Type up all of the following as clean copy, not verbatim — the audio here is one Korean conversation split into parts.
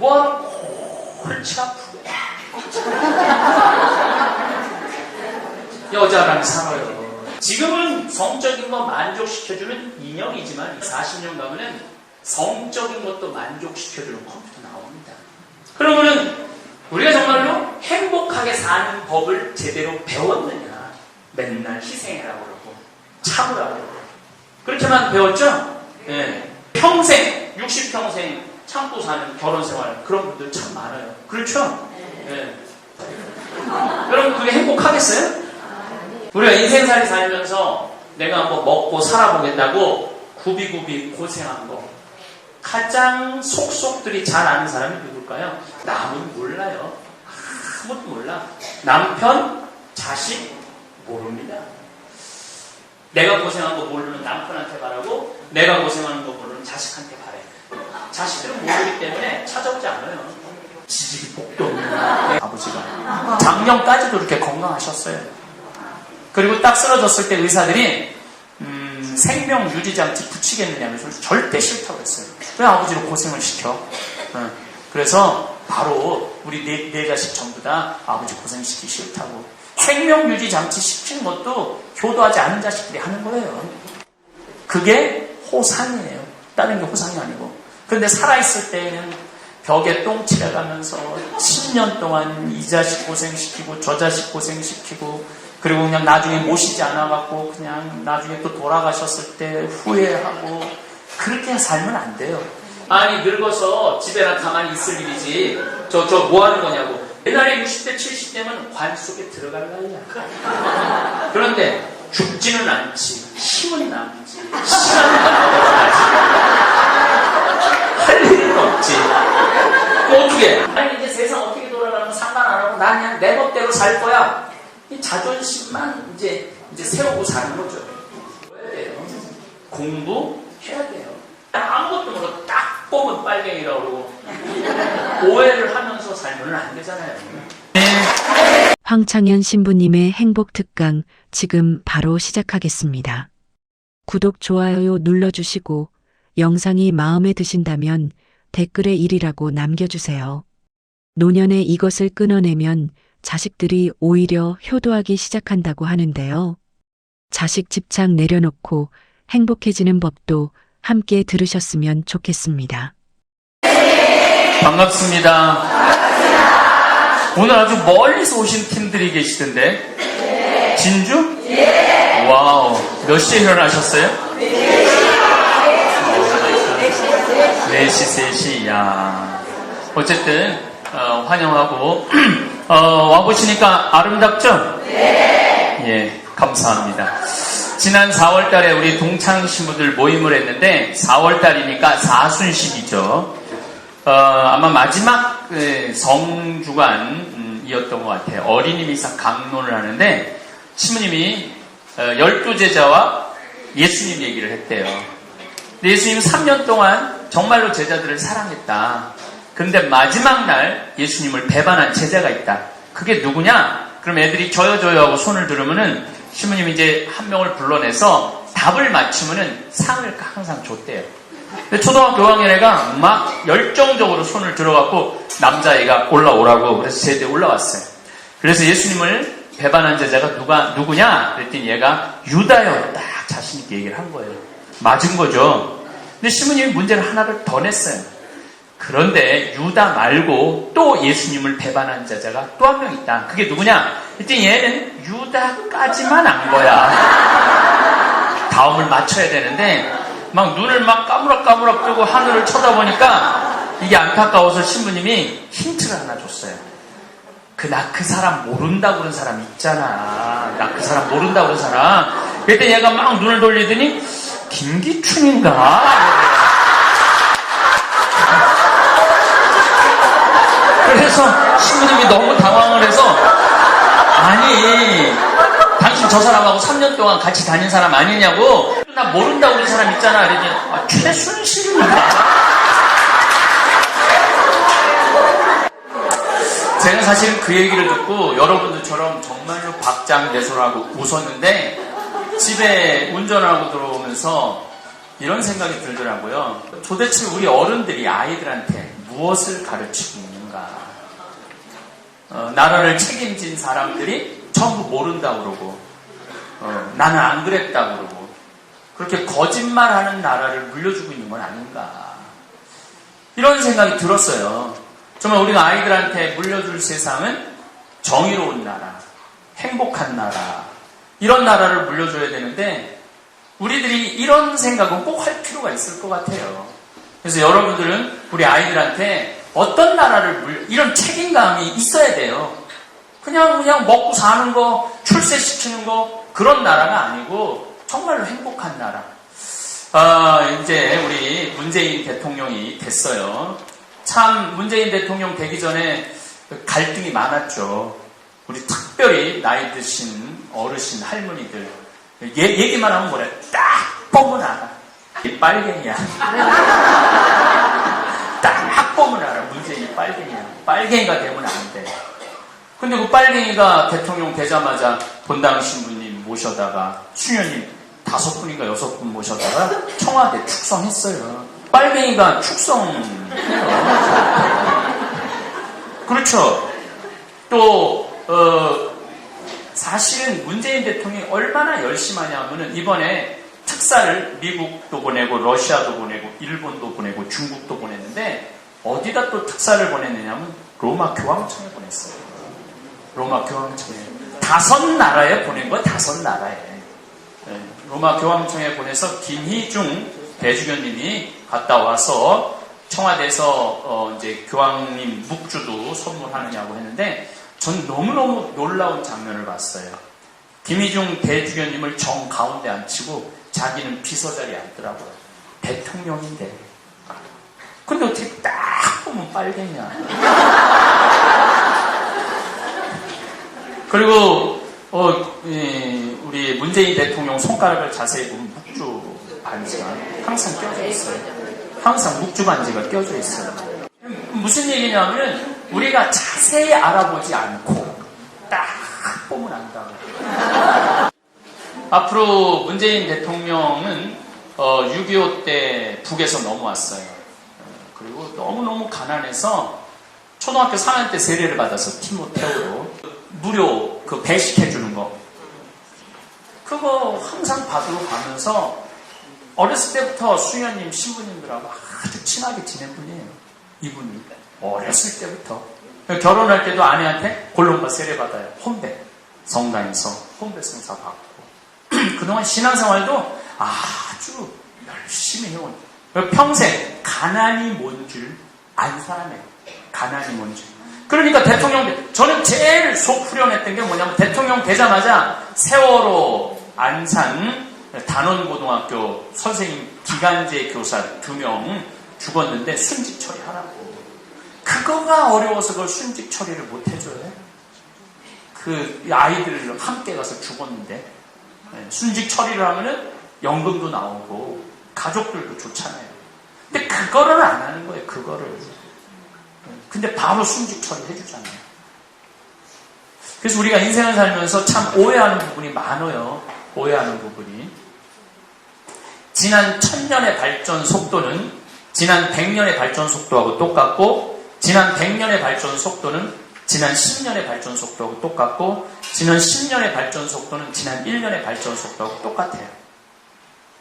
뭐하러 골치 아프게 여자랑 살아요. 지금은 성적인 거 만족시켜주는 인형이지만 40년 가면은 성적인 것도 만족시켜주는 컴퓨터 나옵니다. 그러면은 우리가 정말로 행복하게 사는 법을 제대로 배웠느냐? 맨날 희생이라고 그러고 참으라고 그러고 그렇게만 배웠죠? 예. 평생 60평생 참고 사는 결혼생활 그런 분들 참 많아요. 그렇죠? 예. 여러분 그게 행복하겠어요? 우리가 인생살이 살면서 내가 한번 먹고 살아보겠다고 구비구비 고생한 거 가장 속속들이 잘 아는 사람이 누굴까요? 남은 몰라요. 아무것도 몰라. 남편, 자식 모릅니다. 내가 고생한 거 모르는 남편한테 바라고 내가 고생하는 거 모르는 자식한테 바래. 자식들은 모르기 때문에 찾아오지 않아요. 지지기 복도 없는 아버지가 작년까지도 이렇게 건강하셨어요. 그리고 딱 쓰러졌을 때 의사들이 생명유지장치 붙이겠느냐면서 절대 싫다고 했어요. 왜 아버지를 고생을 시켜? 그래서 바로 우리 네 자식 전부 다 아버지 고생시키기 싫다고. 생명유지장치 시키는 것도 효도하지 않은 자식들이 하는 거예요. 그게 호상이에요. 다른 게 호상이 아니고. 그런데 살아있을 때에는 벽에 똥 칠해가면서 10년 동안 이 자식 고생시키고 저 자식 고생시키고 그리고 그냥 나중에 모시지 않아갖고 그냥 나중에 또 돌아가셨을 때 후회하고 그렇게 살면 안 돼요. 아니 늙어서 집에나 가만히 있을 일이지 저 뭐 하는 거냐고. 옛날에 60대 70대면 관 속에 들어갈 나이야. 그런데 죽지는 않지. 힘은 남지. 시간은 남지. 할 일은 없지. 뭐 어떻게? 아니 이제 세상 어떻게 돌아가는 상관 안 하고 난 그냥 내 법대로 살 거야. 이 자존심만 이제 세우고 사는 거죠. 해야 돼요. 공부해야 돼요. 아무것도 모르고 딱 뽑은 빨갱이라고 그러고 오해를 하면서 살면 안 되잖아요. 황창현 신부님의 행복특강 지금 바로 시작하겠습니다. 구독, 좋아요 눌러주시고 영상이 마음에 드신다면 댓글에 1이라고 남겨주세요. 노년에 이것을 끊어내면 자식들이 오히려 효도하기 시작한다고 하는데요. 자식 집착 내려놓고 행복해지는 법도 함께 들으셨으면 좋겠습니다. 반갑습니다. 오늘 아주 멀리서 오신 팀들이 계시던데. 진주? 와우. 몇 시에 일어나셨어요? 4시, 3시. 야. 어쨌든 환영하고 와보시니까 아름답죠? 네. 예, 감사합니다. 지난 4월달에 우리 동창 신부들 모임을 했는데 4월달이니까 사순식이죠. 아마 마지막 성주간이었던 것 같아요. 어린이 미사 강론을 하는데 신부님이 12제자와 예수님 얘기를 했대요. 근데 예수님은 3년 동안 정말로 제자들을 사랑했다. 그런데 마지막 날 예수님을 배반한 제자가 있다. 그게 누구냐? 그럼 애들이 저요 하고 손을 들으면은 신부님이 이제 한 명을 불러내서 답을 맞추면은 상을 항상 줬대요. 근데 초등학교 5학년 애가 막 열정적으로 손을 들어갖고 남자애가 올라오라고 그래서 제대에 올라왔어요. 그래서 예수님을 배반한 제자가 누구냐? 그랬더니 얘가 유다요. 딱 자신있게 얘기를 한 거예요. 맞은 거죠. 근데 신부님이 문제를 하나를 더 냈어요. 그런데 유다 말고 또 예수님을 배반한 자자가 또 한 명 있다. 그게 누구냐? 그랬더니 얘는 유다까지만 안 거야. 다음을 맞춰야 되는데 막 눈을 막 까무락까무락 뜨고 하늘을 쳐다보니까 이게 안타까워서 신부님이 힌트를 하나 줬어요. 나 그 사람 모른다고 그런 사람 있잖아. 나 그 사람 모른다고 그런 사람. 그랬더니 얘가 막 눈을 돌리더니 김기춘인가? 그래서 신부님이 너무 당황을 해서 아니 당신 저 사람하고 3년 동안 같이 다닌 사람 아니냐고. 나 모른다고 그런 사람 있잖아. 그랬더니 최순실인가? 제가 사실은 그 얘기를 듣고 여러분들처럼 정말로 박장대소하고 웃었는데 집에 운전하고 들어오면서 이런 생각이 들더라고요. 도대체 우리 어른들이 아이들한테 무엇을 가르치고 있는가? 나라를 책임진 사람들이 전부 모른다 그러고, 나는 안 그랬다 그러고, 그렇게 거짓말하는 나라를 물려주고 있는 건 아닌가? 이런 생각이 들었어요. 정말 우리가 아이들한테 물려줄 세상은 정의로운 나라, 행복한 나라, 이런 나라를 물려줘야 되는데 우리들이 이런 생각은 꼭 할 필요가 있을 것 같아요. 그래서 여러분들은 우리 아이들한테 어떤 나라를 이런 책임감이 있어야 돼요. 그냥 먹고 사는 거, 출세시키는 거, 그런 나라가 아니고 정말로 행복한 나라. 이제 우리 문재인 대통령이 됐어요. 참 문재인 대통령 되기 전에 갈등이 많았죠. 우리 특별히 나이 드신 어르신 할머니들 얘기만 하면 뭐래? 딱 보면 알아. 이 빨갱이야. 딱 보면 알아. 문재인이 빨갱이야. 빨갱이가 되면 안 돼. 근데 그 빨갱이가 대통령 되자마자 본당 신부님 모셔다가 수녀님 5분인가 6분 모셔다가 청와대 축성했어요. 빨갱이가 축성해요. 그렇죠. 또 사실은 문재인 대통령이 얼마나 열심히 하냐면은 이번에 특사를 미국도 보내고 러시아도 보내고 일본도 보내고 중국도 보냈는데 어디다 또 특사를 보냈느냐면 로마 교황청에 보냈어요. 로마 교황청에 5나라에 보낸 거 5나라에. 로마 교황청에 보내서 김희중 대주교님이 갔다 와서 청와대에서 이제 교황님 묵주도 선물하느냐고 했는데 전 너무너무 놀라운 장면을 봤어요. 김희중 대주교님을 정 가운데 앉히고 자기는 비서자리에 앉더라고요. 대통령인데. 근데 어떻게 딱 보면 빨갱이야. 그리고 우리 문재인 대통령 손가락을 자세히 보면 묵주 반지가 항상 껴져 있어요. 항상 묵주 반지가 껴져 있어요. 무슨 얘기냐면 우리가 자세히 알아보지 않고 딱 보면 안다고. 앞으로 문재인 대통령은 6.25 때 북에서 넘어왔어요. 그리고 너무너무 가난해서 초등학교 4학년 때 세례를 받아서 티모테오로 무료 그 배식해주는 거 그거 항상 받으러 가면서 어렸을 때부터 수녀님 신부님들하고 아주 친하게 지낸 분이에요. 이분이 어렸을 때부터 결혼할 때도 아내한테 골룸바 세례 받아요. 혼배 성당에서 혼배 성사 받고 그동안 신앙생활도 아주 열심히 해온 평생 가난이 뭔 줄 안 사람이에요. 가난이 뭔 줄. 그러니까 대통령 저는 제일 속 후련했던 게 뭐냐면 대통령 되자마자 세월호 안산 단원고등학교 선생님 기간제 교사 2명 죽었는데 순직 처리하라고. 그거가 어려워서 그걸 순직 처리를 못 해줘요. 그 아이들 함께 가서 죽었는데 순직 처리를 하면은 연금도 나오고 가족들도 좋잖아요. 근데 그거를 안 하는 거예요. 그거를. 근데 바로 순직 처리해주잖아요. 그래서 우리가 인생을 살면서 참 오해하는 부분이 많아요. 오해하는 부분이. 지난 1000년의 발전 속도는 지난 100년의 발전 속도하고 똑같고 지난 100년의 발전 속도는 지난 10년의 발전 속도하고 똑같고 지난 10년의 발전 속도는 지난 1년의 발전 속도하고 똑같아요.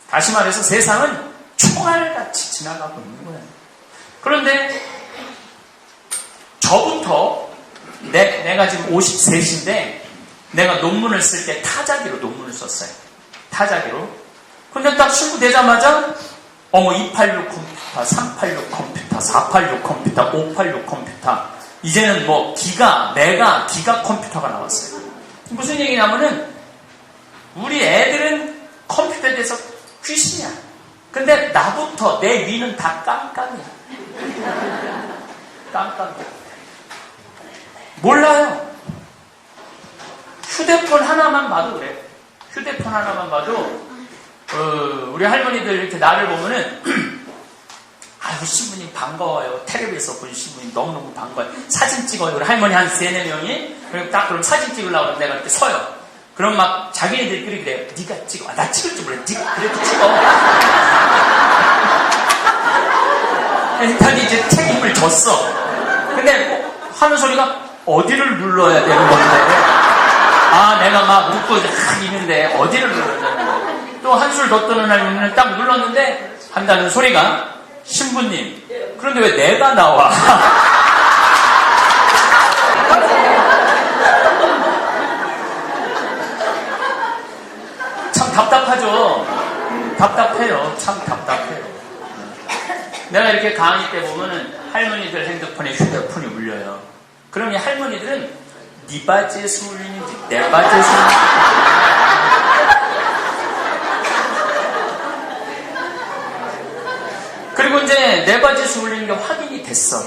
다시 말해서 세상은 총알같이 지나가고 있는 거예요. 그런데 저부터 내가 지금 53인데 내가 논문을 쓸 때 타자기로 논문을 썼어요. 타자기로. 근데 딱 신고 되자마자 286 컴퓨터, 386 컴퓨터, 486 컴퓨터, 586 컴퓨터 이제는 뭐 메가, 기가 컴퓨터가 나왔어요. 무슨 얘기냐면은 우리 애들은 컴퓨터에 대해서 귀신이야. 근데 나부터 내 위는 다 깜깜이야. 깜깜이야. 몰라요. 휴대폰 하나만 봐도 그래. 휴대폰 하나만 봐도 우리 할머니들 이렇게 나를 보면은 아유 신부님 반가워요. 텔레비에서 본 신부님 너무너무 반가워요. 사진 찍어요. 우리 할머니 한 3-4명이 그럼 딱 그럼 사진 찍으려고 그러면 내가 이렇게 서요. 그럼 막 자기네들끼리 그래요. 네가 찍어. 나 찍을 줄 몰라. 네가 그래도 찍어. 그러니까 이제 책임을 졌어. 근데 하는 소리가 어디를 눌러야 되는 건데, 내가 막 웃고 있는데 어디를 눌러야 되는 거야. 또 한술 더 떠는 날 딱 눌렀는데 한다는 소리가, 신부님, 그런데 왜 내가 나와? 참 답답하죠. 답답해요. 참 답답해요. 내가 이렇게 강의 때 보면은 할머니들 핸드폰에 휴대폰이 울려요. 그럼 이 할머니들은 네 바지에서 울리는지 내 바지에서 울리는지. 그리고 이제 내 바지에서 울리는 게 확인이 됐어.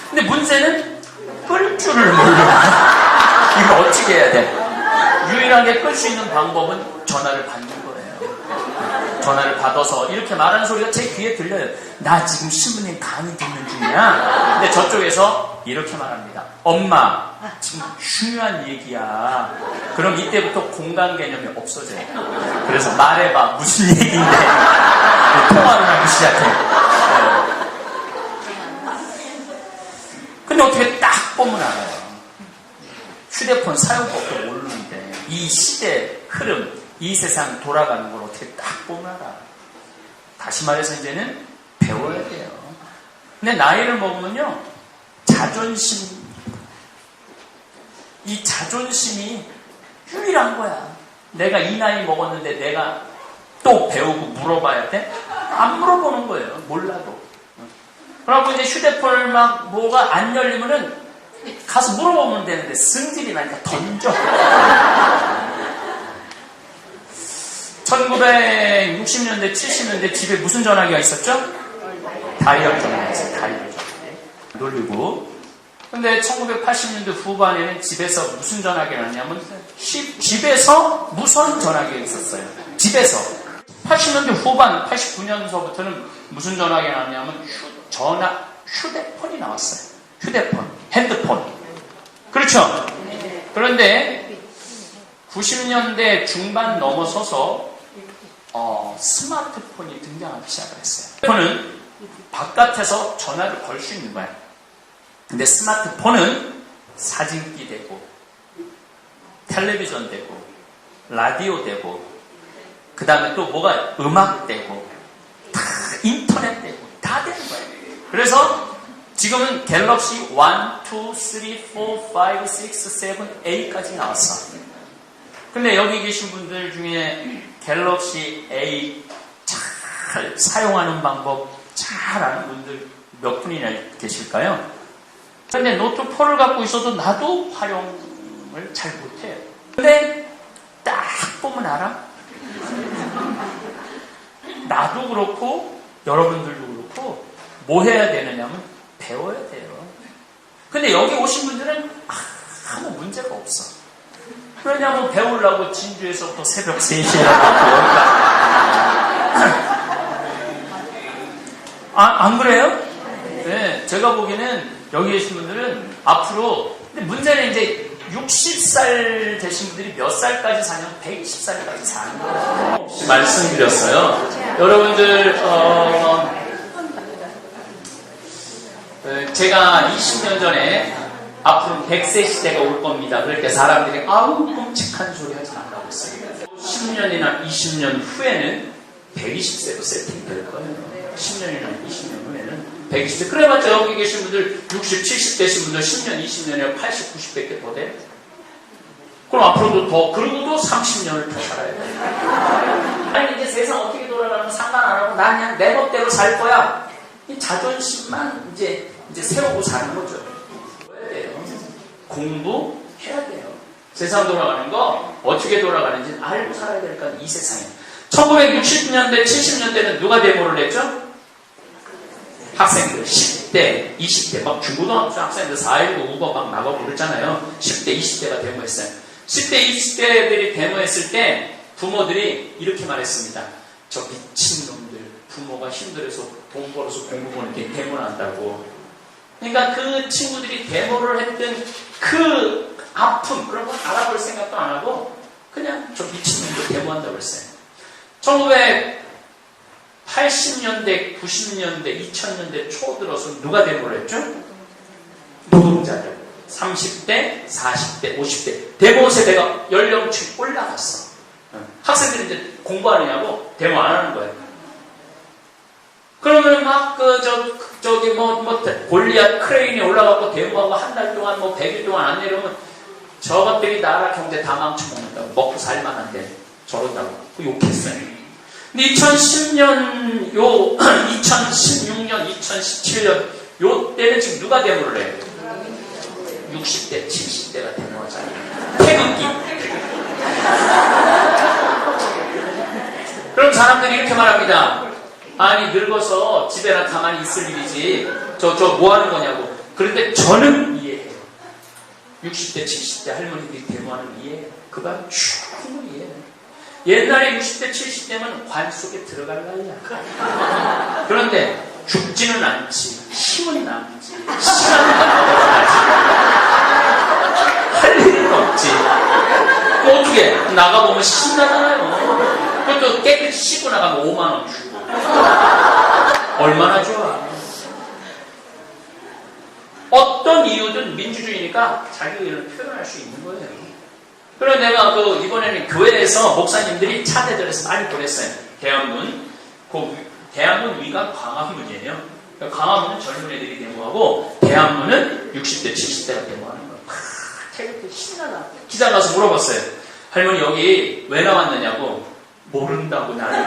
근데 문제는 끌 줄을 몰라. 이거 어떻게 해야 돼? 유일하게 끌 수 있는 방법은 전화를 받는 거예요. 전화를 받아서 이렇게 말하는 소리가 제 귀에 들려요. 나 지금 신부님 강의 듣는 중이야. 근데 저쪽에서 이렇게 말합니다. 엄마, 지금 중요한 얘기야. 그럼 이때부터 공간 개념이 없어져요. 그래서 말해봐, 무슨 얘기인데. 통화를 하기 시작해. 근데 어떻게 딱 보면 알아요. 휴대폰 사용법도 모르는데 이 시대 흐름, 이 세상 돌아가는 걸 어떻게 딱 보면 알아. 다시 말해서 이제는 배워야 돼요. 근데 나이를 먹으면요, 자존심, 이 자존심이 유일한 거야. 내가 이 나이 먹었는데 내가 또 배우고 물어봐야 돼? 안 물어보는 거예요. 몰라도. 그래갖고 이제 휴대폰을 막 뭐가 안 열리면은 가서 물어보면 되는데 승질이 나니까 던져. 1960년대, 70년대 집에 무슨 전화기가 있었죠? 다이얼 전화기 있어요. 다이얼 전화기. 놀리고. 근데 1980년대 후반에는 집에서 무슨 전화기가 났냐면 집에서 무선 전화기가 있었어요. 집에서. 80년대 후반, 89년서부터는 무슨 전화기가 나왔냐면 휴대폰이 나왔어요. 휴대폰, 핸드폰. 그렇죠? 그런데 90년대 중반 넘어서서 스마트폰이 등장하기 시작을 했어요. 핸드폰은 바깥에서 전화를 걸 수 있는 거야. 근데 스마트폰은 사진기 되고, 텔레비전 되고, 라디오 되고, 그 다음에 또 뭐가 음악 되고, 다 인터넷 되고, 다 되는 거예요. 그래서 지금은 갤럭시 1, 2, 3, 4, 5, 6, 7, 8까지 나왔어. 근데 여기 계신 분들 중에 갤럭시 A 잘 사용하는 방법 잘 아는 분들 몇 분이나 계실까요? 근데 노트 4를 갖고 있어도 나도 활용을 잘 못해요. 근데 딱 보면 알아? 나도 그렇고 여러분들도 그렇고 뭐 해야 되느냐면 배워야 돼요. 근데 여기 오신 분들은 아무 문제가 없어. 왜냐면 배우려고 진주에서부터 새벽 3시에 나가고 안 그래요? 네, 제가 보기에는 여기 계신 분들은 앞으로, 근데 문제는 이제 60살 되신 분들이 몇 살까지 사냐면 120살까지 사는 거예요. 말씀드렸어요. 여러분들 제가 20년 전에 앞으로 100세 시대가 올 겁니다. 그럴 때 사람들이 아우 끔찍한 소리 하지 말라고 했어요. 10년이나 20년 후에는 120세로 세팅될 거예요. 10년이나 20년 후에는 120세. 그래봤자 여기 계신 분들 60, 70 되신 분들 10년, 20년이나 80, 90밖에 더 돼. 그럼 앞으로도 더, 그리고도 30년을 더 살아야 돼. 아니 이제 세상 어떻게 돌아가는 상관 안 하고 난 그냥 내 법대로 살 거야. 이 자존심만 이제 세우고 사는 거죠. 해야 돼요. 공부해야 돼요. 세상 돌아가는 거 어떻게 돌아가는지 알고 살아야 될까 이 세상에. 1960년대, 70년대는 누가 데모를 했죠? 학생들 10대, 20대 막 중고등학교 학생들 4.19 우버 막 나가고 그랬잖아요. 10대, 20대가 데모했어요. 10대, 20대들이 데모했을 때 부모들이 이렇게 말했습니다. 저 미친놈들 부모가 힘들어서 돈 벌어서 공부 보는 게 데모를 한다고. 그러니까 그 친구들이 데모를 했던 그 아픔 그런 건 알아볼 생각도 안 하고 그냥 저 미친놈들 데모한다고 했어요. 80년대, 90년대, 2000년대 초 들어서 누가 데모를 했죠? 노동자들. 30대, 40대, 50대. 데모 세대가 연령층이 올라갔어. 학생들이 이제 공부하느냐고 데모 안 하는 거예요. 그러면 막, 골리앗 크레인에 올라가고 데모하고 한 달 동안, 100일 동안 안 내려오면 저것들이 나라 경제 다 망쳐먹는다고. 먹고 살만한데. 저런다고. 욕했어요. 근데 2010년, 2016년, 2017년, 요 때는 지금 누가 데모를 해요? 60대, 70대가 데모하잖아요. 태극기. 그럼 사람들이 이렇게 말합니다. 아니, 늙어서 집에나 가만히 있을 일이지. 저 뭐 하는 거냐고. 그런데 저는 이해해요. 60대, 70대 할머니들이 데모하는 이해해요. 그건 충분히 이해해요. 옛날에 60대, 70대면 관 속에 들어갈 나이야. 그런데 죽지는 않지. 힘은 남지. 시간은 남지. 할 일은 없지. 또 어떻게 나가보면 신나잖아요. 그것도 깨끗이 씻고 나가면 5만원 주고. 얼마나 좋아. 어떤 이유든 민주주의니까 자기 의견을 표현할 수 있는 거예요. 그래서 내가 이번에는 교회에서 목사님들이 차대절에서 많이 보냈어요. 대한문. 대한문 위가 광화문이에요. 광화문은 젊은 애들이 데모하고 대한문은 60대, 70대가 데모하는 거예요. 태극기 신나다. 기자 가서 물어봤어요. 할머니 여기 왜 나왔느냐고. 모른다고 나를.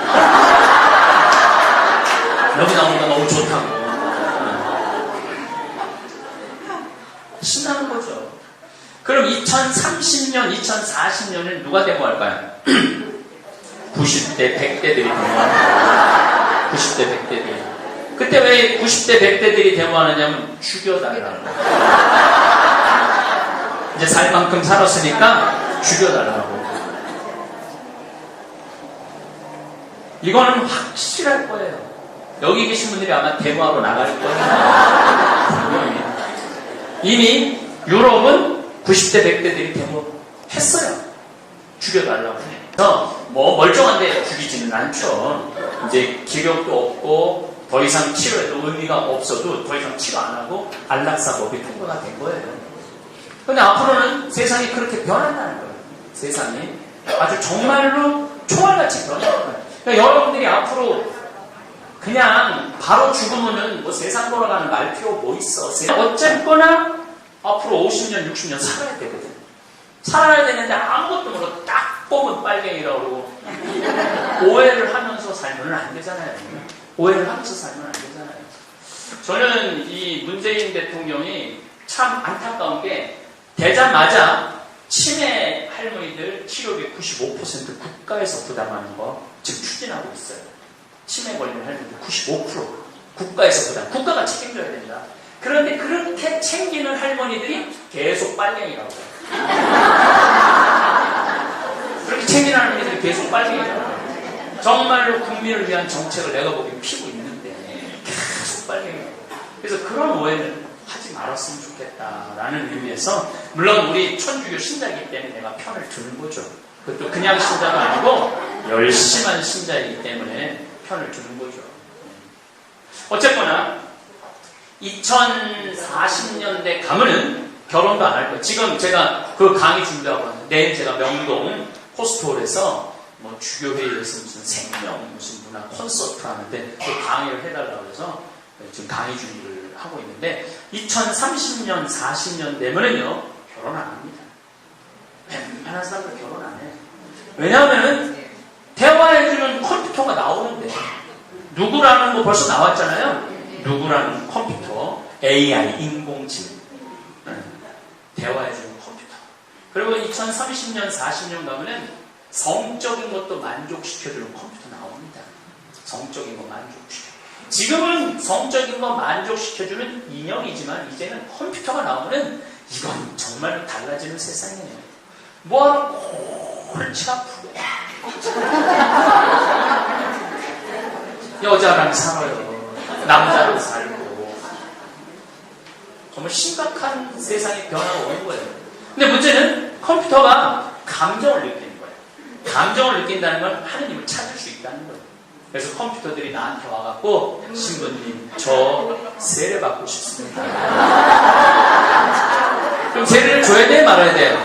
여기 나오는 거 너무 좋다고. 신나는 거죠. 그럼 2030년, 2040년은 누가 데모할까요? 90대, 100대들이 데모하는 90대, 100대들이. 그때 왜 90대, 100대들이 데모하느냐면 죽여달라고. 이제 살 만큼 살았으니까 죽여달라고. 이거는 확실할 거예요. 여기 계신 분들이 아마 데모하러 나갈 거예요. 이미 유럽은 90대, 100대들이 데모했어요. 죽여달라고. 그래서 멀쩡한데 죽이지는 않죠. 이제 기력도 없고 더 이상 치료에도 의미가 없어도 더 이상 치료 안 하고 안락사법이 통과가 된 거예요. 근데 앞으로는 세상이 그렇게 변한다는 거예요. 세상이 아주 정말로 총알같이 변할 거예요. 그러니까 여러분들이 앞으로 그냥 바로 죽으면은 세상 돌아가는 말표 뭐 있어. 어쨌거나 앞으로 50년, 60년 살아야 되거든. 살아야 되는데 아무것도 모르고 딱 뽑은 빨갱이라고 그러고 오해를 하면서 살면 안 되잖아요. 오해를 하면서 살면 안 되잖아요. 저는 이 문재인 대통령이 참 안타까운 게 되자마자 치매 할머니들 치료비 95% 국가에서 부담하는 거 지금 추진하고 있어요. 치매 걸리는 할머니들 95% 국가에서 부담. 국가가 책임져야 된다. 그런데 그렇게 챙기는 할머니들이 계속 빨갱이라고 해요. 그렇게 챙기는 할머니들이 계속 빨갱이라고 해요. 정말로 국민을 위한 정책을 내가 보기엔 피고 있는데 계속 빨갱이라고 해요. 그래서 그런 오해는 하지 말았으면 좋겠다라는 의미에서 물론 우리 천주교 신자이기 때문에 내가 편을 드는 거죠. 그것도 그냥 신자가 아니고 열심한 신자이기 때문에 편을 드는 거죠. 어쨌거나 2040년대 가면은 결혼도 안 할 거예요. 지금 제가 그 강의 준비하고 왔는데 내일 제가 명동 호스트홀에서 주교회의에서 무슨 생명 무슨 문화 콘서트 하는데 그 강의를 해달라고 해서 지금 강의 준비를 하고 있는데 2030년, 40년 되면은요 결혼 안 합니다. 웬만한 사람들 결혼 안 해요. 왜냐하면은 대화해주는 컴퓨터가 나오는데 누구라는 거 벌써 나왔잖아요. 누구라는 컴퓨터, AI, 인공지능, 대화해주는 컴퓨터. 그리고 2030년, 40년 가면은 성적인 것도 만족시켜주는 컴퓨터 나옵니다. 성적인 거 만족시켜. 지금은 성적인 거 만족시켜주는 인형이지만 이제는 컴퓨터가 나오면은 이건 정말 달라지는 세상이에요. 뭐하러 골치 아프게 여자랑 살아요. 남자랑 살고 정말 심각한 세상의 변화가 오는 거예요. 근데 문제는 컴퓨터가 감정을 느끼는 거예요. 감정을 느낀다는 건 하느님을 찾을 수 있다는 거예요. 그래서 컴퓨터들이 나한테 와갖고 신부님 저 세례 받고 싶습니다. 그럼 세례를 줘야 돼 말아야 돼?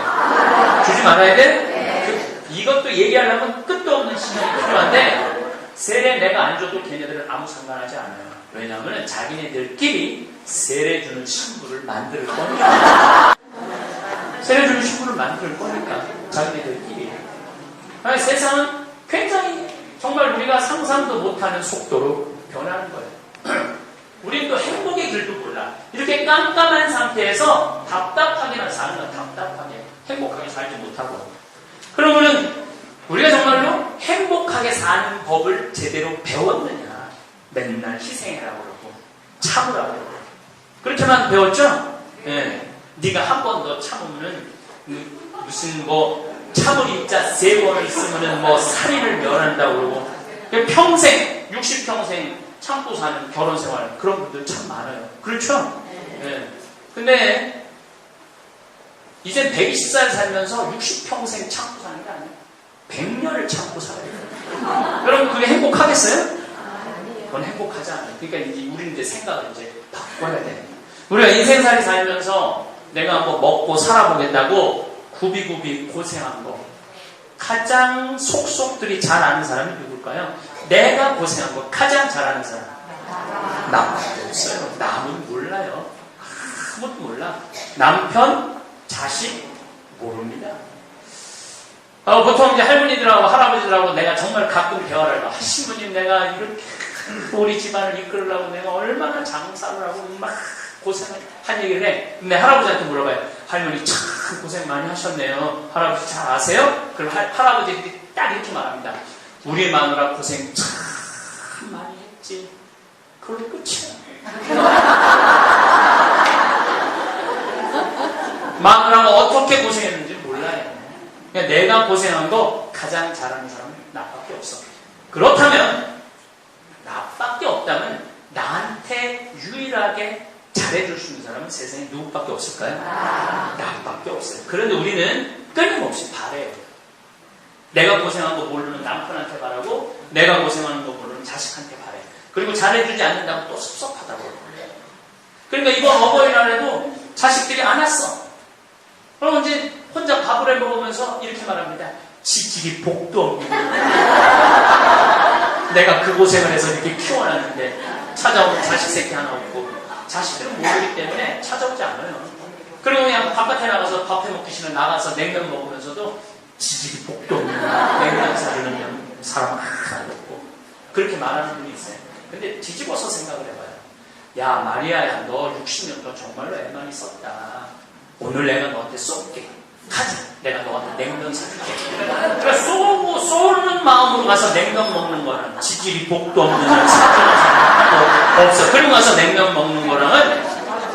주지 말아야 돼? 이것도 얘기하려면 끝도 없는 시간이 필요한데 세례 내가 안 줘도 걔네들은 아무 상관하지 않아요. 왜냐하면 자기네들끼리 세례 주는 신부를 만들 거니까. 세례 주는 신부를 만들 거니까 자기네들끼리. 아니, 세상은 굉장히 정말 우리가 상상도 못하는 속도로 변하는 거예요. 우리는 또 행복의 길도 몰라. 이렇게 깜깜한 상태에서 답답하게만 사는 건 답답하게 행복하게 살지 못하고. 그러면은 우리가 정말로 행복하게 사는 법을 제대로 배웠느냐? 맨날 희생이라고 그러고 참으라고 그러고 그렇게만 배웠죠? 예. 네가 한 번 더 참으면은 무슨 뭐 참을 입자 3번을 쓰면은 뭐 살인을 면한다고 그러고 평생 60평생 참고 사는 결혼생활 그런 분들 참 많아요. 그렇죠? 예. 근데 이제 120살 살면서 60평생 참고 사는 게 아니에요. 100년을 참고 살아야 돼요. 여러분 그게 행복하겠어요? 그건 행복하지 않아요. 그러니까 이제 우리는 이제 생각을 이제 바꿔야 돼요. 우리가 인생살이 살면서 내가 한번 먹고 살아보겠다고 굽이굽이 고생한 거 가장 속속들이 잘 아는 사람이 누굴까요? 내가 고생한 거 가장 잘 아는 사람 나밖에 없어요. 남은 몰라요. 아무도 몰라. 남편, 자식 모릅니다. 보통 이제 할머니들하고 할아버지들하고 내가 정말 가끔 대화를 해봐. 신부님 내가 이렇게 우리 집안을 이끌으려고 내가 얼마나 장사를 하고 막 고생을 한 얘기를 해. 근데 할아버지한테 물어봐요. 할머니 참 고생 많이 하셨네요. 할아버지 잘 아세요? 그럼 할아버지들이 딱 이렇게 말합니다. 우리 마누라 고생 참 많이 했지. 그걸로 끝이야. 마누라가 어떻게 고생했는지 몰라요. 그러니까 내가 고생한 거 가장 잘하는 사람은 나밖에 없어. 그렇다면 나밖에 없다면 나한테 유일하게 잘해줄 수 있는 사람은 세상에 누구밖에 없을까요? 나밖에 없어요. 그런데 우리는 끊임없이 바래요. 내가 고생한 거 모르는 남편한테 바라고 내가 고생하는 거 모르는 자식한테 바래. 그리고 잘해주지 않는다고 또 섭섭하다고 그래요. 그러니까 이번 어버이날에도 자식들이 안 왔어. 그럼 이제 혼자 밥을 해 먹으면서 이렇게 말합니다. 지질이 복도 없는 내가 그 고생을 해서 이렇게 키워놨는데 찾아오는 자식 새끼 하나 없고 자식들은 모르기 때문에 찾아오지 않아요. 그리고 그냥 바깥에 나가서 밥 해 먹기 싫어 나가서 냉면 먹으면서도 지질이 복도 없는 냉면 사주는 사람 하나도 없고 그렇게 말하는 분이 있어요. 근데 뒤집어서 생각을 해봐요. 야 마리아야 너 60년 동안 정말로 애만 있었다. 오늘 내가 너한테 쏠게. 가자. 내가 너한테 냉면 사줄게. 그러니까 쏘는 마음으로 가서 냉면 먹는 거랑 지질이 복도 없는 사람도 없어. 그리고 가서 냉면 먹는 거랑은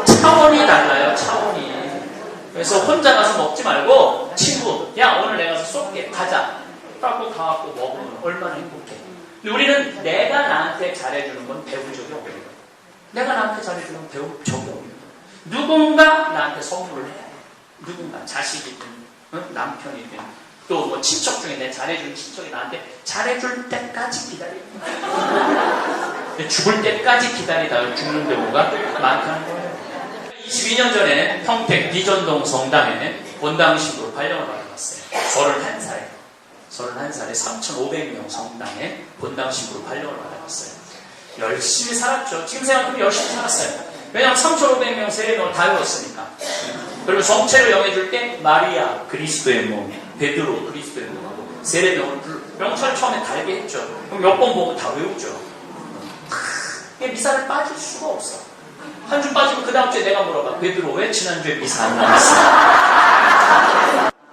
차원이 달라요. 차원이. 그래서 혼자 가서 먹지 말고 친구 야 오늘 내가 가서 쏠게. 가자. 갖고 가갖고 먹으면 얼마나 행복해. 근데 우리는 내가 나한테 잘해주는 건 배운 적이 없는 거예요. 내가 나한테 잘해주는 건 배운 적이 없는 거예요. 누군가 나한테 선물을 해야 돼. 누군가 자식이든 남편이든 또 뭐 친척 중에 내 잘해주는 친척이 나한테 잘해줄 때까지 기다려. 죽을 때까지 기다리다가 죽는 경우가 많다는 거예요. 22년 전에 평택 비전동 성당에 본당식으로 발령을 받아봤어요. 31살에 3,500명 성당에 본당식으로 발령을 받아봤어요. 열심히 살았죠. 지금 생각하면 열심히 살았어요. 왜냐하면 3,500명 세례명을 다 외웠으니까. 그리고 정체를 정해줄 때 마리아 그리스도의 몸, 베드로 그리스도의 몸하고 세례명을 명찰 처음에 달게 했죠. 그럼 몇 번 보고 다 외우죠. 미사를 빠질 수가 없어. 한 주 빠지면 그 다음 주에 내가 물어봐. 베드로 왜 지난주에 미사 안 나왔어?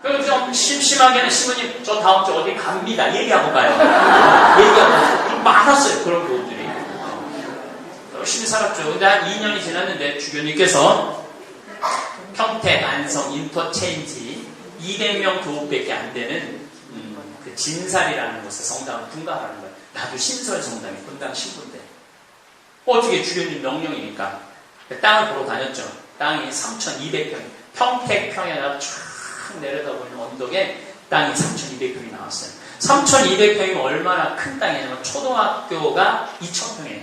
그리고 좀 심심하게는 신부님 저 다음 주 어디 갑니다. 얘기하고 가요. 얘기하고 많았어요. 그런 교우들이. 열심히 살았죠. 근데 한 2년이 지났는데 주교님께서 평택, 안성, 인터체인지 200명 교우밖에 안 되는 그 진살이라는 곳에 성당을 분가하라는 거예요. 나도 신설 성당에 분당 신부인데 어떻게 주교님 명령이니까 땅을 보러 다녔죠. 땅이 3,200평 평택 평야가 쫙 내려다보는 언덕에 땅이 3,200평이 나왔어요. 3,200평이면 얼마나 큰 땅이냐면 초등학교가 2,000평이에요.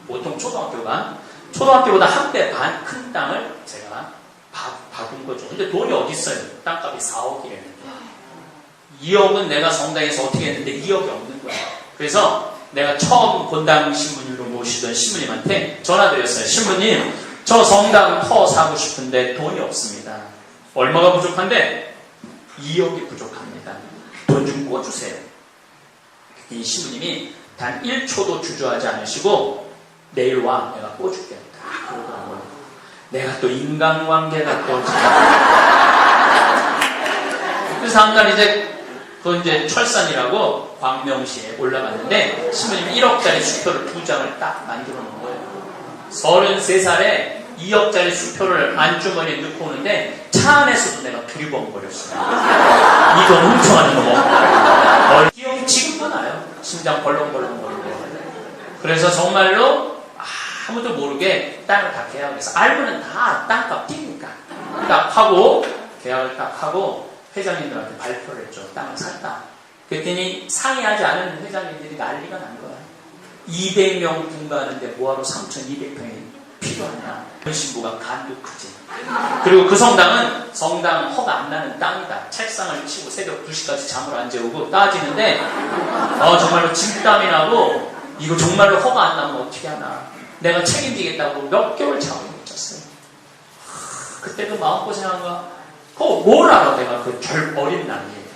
보통 초등학교보다 한 배 반 큰 땅을 제가 받은 거죠. 근데 돈이 어디 있어요? 땅값이 4억이래요. 2억은 내가 성당에서 어떻게 했는데 2억이 없는 거야. 그래서 내가 처음 본당 신부님으로 모시던 신부님한테 전화드렸어요. 신부님, 저 성당 터 사고 싶은데 돈이 없습니다. 얼마가 부족한데? 2억이 부족합니다. 돈 좀 꿔주세요. 이 신부님이 단 1초도 주저하지 않으시고 내일 와, 내가 꿔줄게. 그러더라고요. 내가 또 인간관계가 또 그래서 다음날 이제 철산이라고 광명시에 올라갔는데 신부님이 1억짜리 수표를 2장을 딱 만들어 놓은 거예요. 33살에 2억짜리 수표를 안주머니에 넣고 오는데 차 안에서도 내가 두리번거렸어요. 이거 훔쳐가는 거. 기억이 지금도 나요. 심장 벌렁벌렁거리고. 그래서 정말로 아무도 모르게 땅을 다 계약해서 알고는 다 땅값 뛰니까 딱 하고 계약을 딱 하고 회장님들한테 발표를 했죠. 땅을 샀다. 그랬더니 상의하지 않은 회장님들이 난리가 난 거야. 200명 분가하는데 뭐하러 3,200평이 필요하냐. 그 신부가 간도 크지. 그리고 그 성당은 성당 허가 안 나는 땅이다. 책상을 치고 새벽 2시까지 잠을 안 재우고 따지는데 정말로 진땀이 나고 이거 정말로 허가 안 나면 어떻게 하나. 내가 책임지겠다고 몇 개월 잠을 못 잤어요. 그때도 마음고생한 거야. 그거 뭘 알아 내가 그 어린 나이에.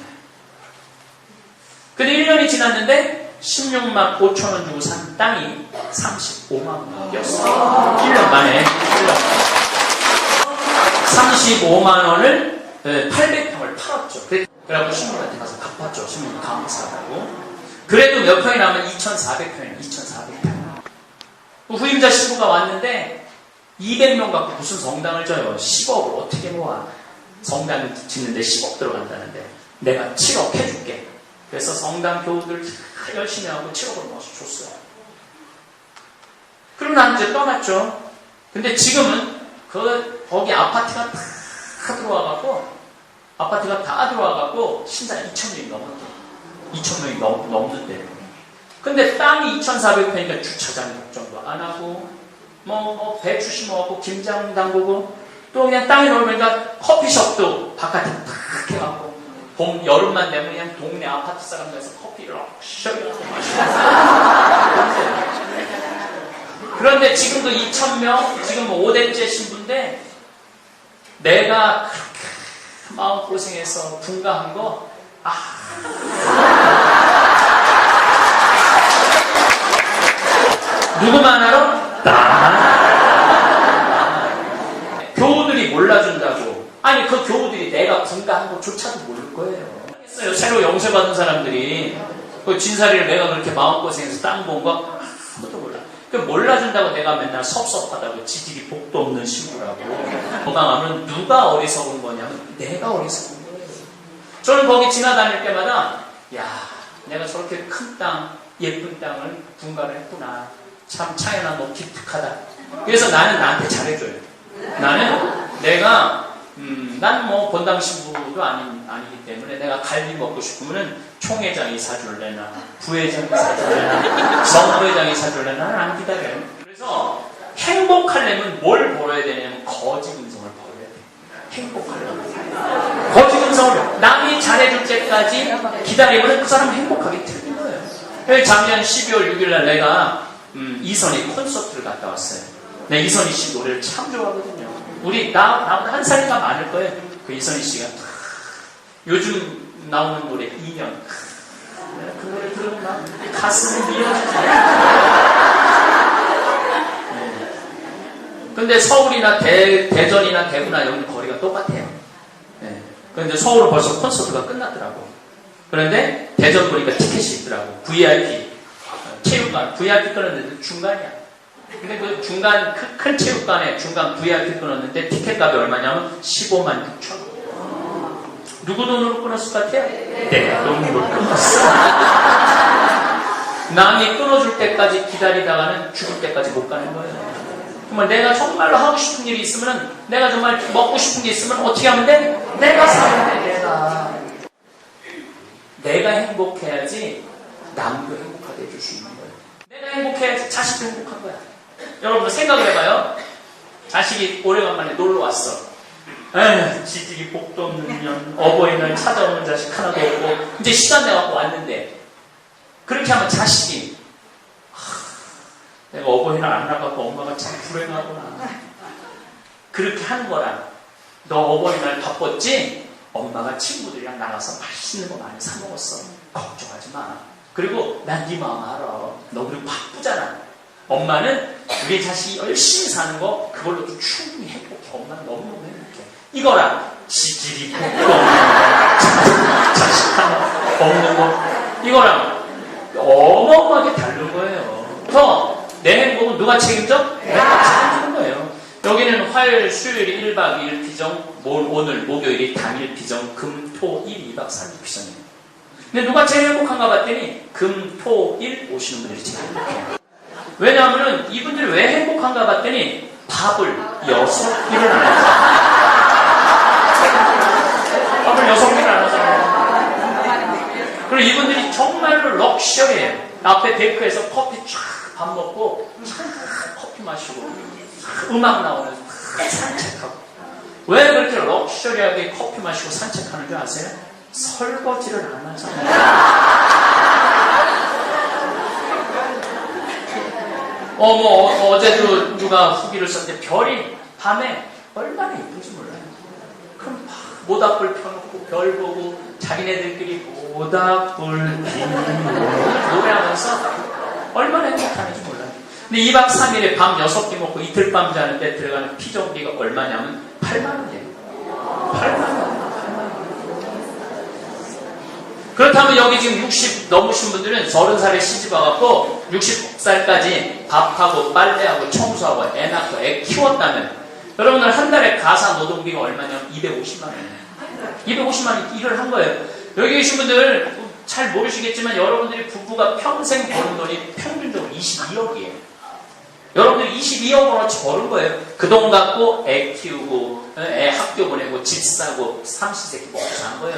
근데 1년이 지났는데 16만 5천 원 주고 산 땅이 35만 원이었어요. 1년 만에. 35만 원을 800평을 팔았죠. 그래갖고 신부한테 가서 갚았죠. 신부님 감사하다고. 그래도 몇 평이 나면 2,400평이에요. 2,400평. 후임자 신부가 왔는데 200명 갖고 무슨 성당을 져요. 10억을 어떻게 모아. 성당 짓는데 10억 들어간다는데 내가 7억 해줄게. 그래서 성당 교우들 다 열심히 하고 7억을 모아서 줬어요. 그럼 난 이제 떠났죠. 근데 지금은 거기 아파트가 다 들어와갖고 신사 2,000명이 넘었대. 2,000명이 넘는데. 근데 땅이 2,400평이니까 주차장 걱정도 안 하고 배추 심어갖고 김장 담그고 또 그냥 땅에 놓으니까 커피숍도 바깥에 탁 해갖고 여름만 되면 그냥 동네 아파트 사람들에서 커피를 셔가지고 마시고. 그런데 지금도 2,000명, 지금 5대째 신부인데 내가 그렇게 마음고생해서 분가한 거, 누구만 알아? 교우들이 몰라준다고. 아니 그 교우들이 내가 분가한 것조차도 모를 거예요. 새로 영세받은 사람들이 그 진사리를 내가 그렇게 마음고생해서 땅 본 거 아무도 몰라. 그 몰라준다고 내가 맨날 섭섭하다고 지질이 복도 없는 신부라고 건강하면 누가 어리석은 거냐면 내가 어리석은 거예요. 저는 거기 지나다닐 때마다 내가 저렇게 큰 땅, 예쁜 땅을 분가를 했구나. 참 차연아 너 기특하다. 그래서 나는 나한테 잘해줘요. 나는 내가 난 본당 신부도 아니기 때문에 내가 갈비 먹고 싶으면은 총회장이 사줄래나 부회장이 사줄래나 성부회장이 사줄래나 나는 안 기다려요. 그래서 행복하려면 뭘 벌어야 되냐면 거지 근성을 벌어야 돼. 행복하려면 거지 근성을 남이 잘해줄 때까지 기다리면 그 사람은 행복하게 틀린 거예요. 그래서 작년 12월 6일날 내가 이선희 콘서트를 갔다 왔어요. 내 이선희 씨 노래를 참 좋아하거든요. 나보다 한 살이가 많을 거예요. 그 이선희 씨가 요즘 나오는 노래 2년. 그 노래 들으면 막 가슴이 미어지죠. 근데 서울이나 대전이나 대구나 여기 거리가 똑같아요. 그런데 서울은 벌써 콘서트가 끝났더라고. 그런데 대전 보니까 티켓이 있더라고. VIP 체육관 VIP 끊었는데 중간이야. 근데 그 중간 큰 체육관에 중간 VIP 끊었는데 티켓 값이 얼마냐면 15만 6천 원. 누구 돈으로 끊었을 것 같아요? 내가 돈으로 끊었어. 남이 끊어줄 때까지 기다리다가는 죽을 때까지 못 가는 거예요. 정말 내가 정말로 하고 싶은 일이 있으면 내가 정말 먹고 싶은 게 있으면 어떻게 하면 돼? 내가 사면 돼. 내가 행복해야지 남도 행복하게 해줄 수 있는 거예요. 내가 행복해야지 자식도 행복한 거야. 여러분들 생각을 해봐요. 자식이 오래간만에 놀러 왔어. 에휴, 지들이 복도 없는 년, 어버이날 찾아오는 자식 하나도 없고, 이제 시간 내갖고 왔는데, 그렇게 하면 자식이, 내가 어버이날 안 나가고 엄마가 참 불행하구나. 그렇게 하는 거랑, 너 어버이날 바빴지? 엄마가 친구들이랑 나가서 맛있는 거 많이 사 먹었어. 걱정하지 마. 그리고 난 네 마음 알아. 너 그리고 바쁘잖아. 엄마는 우리 자식이 열심히 사는 거 그걸로도 충분히 행복해. 엄마는 너무너무 행복해. 이거랑 지질이 복도 없는 거, 자식 하나 없는 거, 이거랑 어마어마하게 다른 거예요. 더 내 행복은 누가 책임져? 내가 책임지는 거예요. 여기는 화요일, 수요일이 1박 2일 비정, 오늘 목요일이 당일 비정, 금, 토, 일, 2박 3일 비정이에요. 근데 누가 제일 행복한가 봤더니 금, 토, 일 오시는 분들이 제일 행복해요. 왜냐하면 이분들이 왜 행복한가 봤더니 밥을 6끼를 안 하잖아요. 밥을 6끼를 안 하잖아요. 그리고 이분들이 정말로 럭셔리해요. 앞에 데크에서 커피 쫙 밥 먹고 커피 마시고 음악 나오는 산책하고. 왜 그렇게 럭셔리하게 커피 마시고 산책하는 줄 아세요? 설거지를 안 하잖아요. 어제도 누가 후기를 썼는데 별이 밤에 얼마나 예쁜지 몰라요. 그럼 막 모닥불 펴놓고 별 보고 자기네들끼리 모닥불 피는 노래하면서 얼마나 행복하는지 몰라요. 근데 2박 3일에 밤 6끼 먹고 이틀 밤 자는데 들어가는 피정비가 얼마냐면 8만 원이에요. 8만 원. 그렇다면 여기 지금 60 넘으신 분들은 30살에 시집 와갖고 60살까지 밥하고 빨래하고 청소하고 애 낳고 애 키웠다면 여러분들 한 달에 가사 노동비가 얼마냐면 250만 원이에요. 250만 원 일을 한 거예요. 여기 계신 분들 잘 모르시겠지만 여러분들이 부부가 평생 버는 돈이 평균적으로 22억이에요. 여러분들이 22억으로 버는 거예요. 그 돈 갖고 애 키우고 애 학교 보내고 집 사고 삼시세끼 먹고 산 거예요.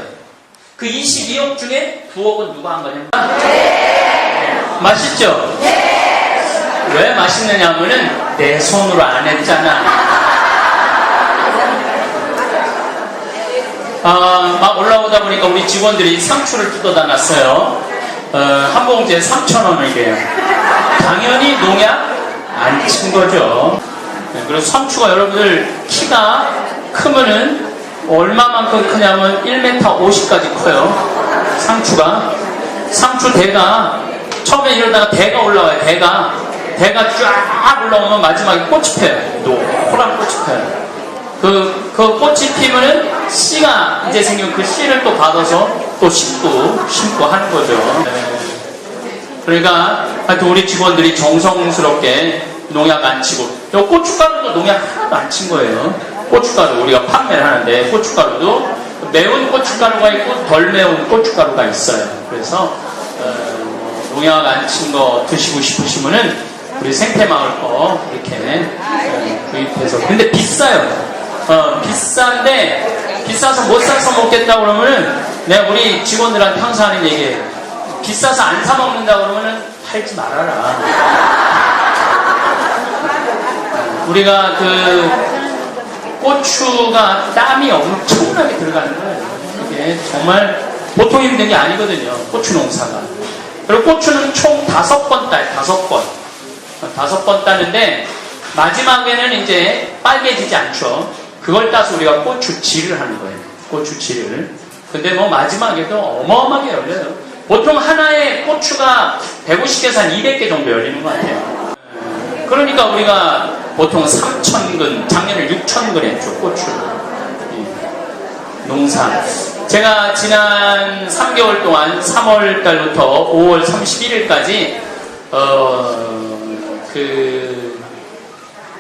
그 22억 중에 9억은 누가 한 거냐면 맛있죠? 왜 맛있느냐 하면은 내 손으로 안 했잖아. 막 올라오다 보니까 우리 직원들이 상추를 뜯어다 놨어요. 한 봉지에 3,000원이래요. 당연히 농약 안 친 거죠. 그리고 상추가 여러분들 키가 크면은 얼마만큼 크냐면 1m 50까지 커요. 상추가. 상추 대가 처음에 이러다가 대가 올라와요. 대가 쫙 올라오면 마지막에 꽃이 펴요. 노란 꽃이 펴요. 그 꽃이 피면은 씨가 이제 생기면 그 씨를 또 받아서 또 심고 하는 거죠. 그러니까 하여튼 우리 직원들이 정성스럽게 농약 안 치고, 요 고춧가루도 농약 하나도 안 친 거예요. 고춧가루 우리가 판매를 하는데 고춧가루도 매운 고춧가루가 있고 덜 매운 고춧가루가 있어요. 그래서 농약 안 친 거 드시고 싶으시면은 우리 생태마을 거 이렇게 구입해서. 근데 비싸요. 비싼데 비싸서 못 사서 먹겠다 그러면은 내가 우리 직원들한테 항상 하는 얘기예요. 비싸서 안 사 먹는다 그러면은 팔지 말아라. 우리가 고추가 땀이 엄청나게 들어가는 거예요. 이게 정말 보통 힘든 게 아니거든요. 고추 농사가. 그리고 고추는 총 5번 따요. 5번. 5번 따는데 마지막에는 이제 빨개지지 않죠. 그걸 따서 우리가 고추질을 하는 거예요. 고추질을. 근데 뭐 마지막에도 어마어마하게 열려요. 보통 하나에 고추가 150개에서 한 200개 정도 열리는 것 같아요. 그러니까 우리가 보통 3,000근, 작년에 6,000근 했죠, 고추를. 농사. 제가 지난 3개월 동안 3월 달부터 5월 31일까지,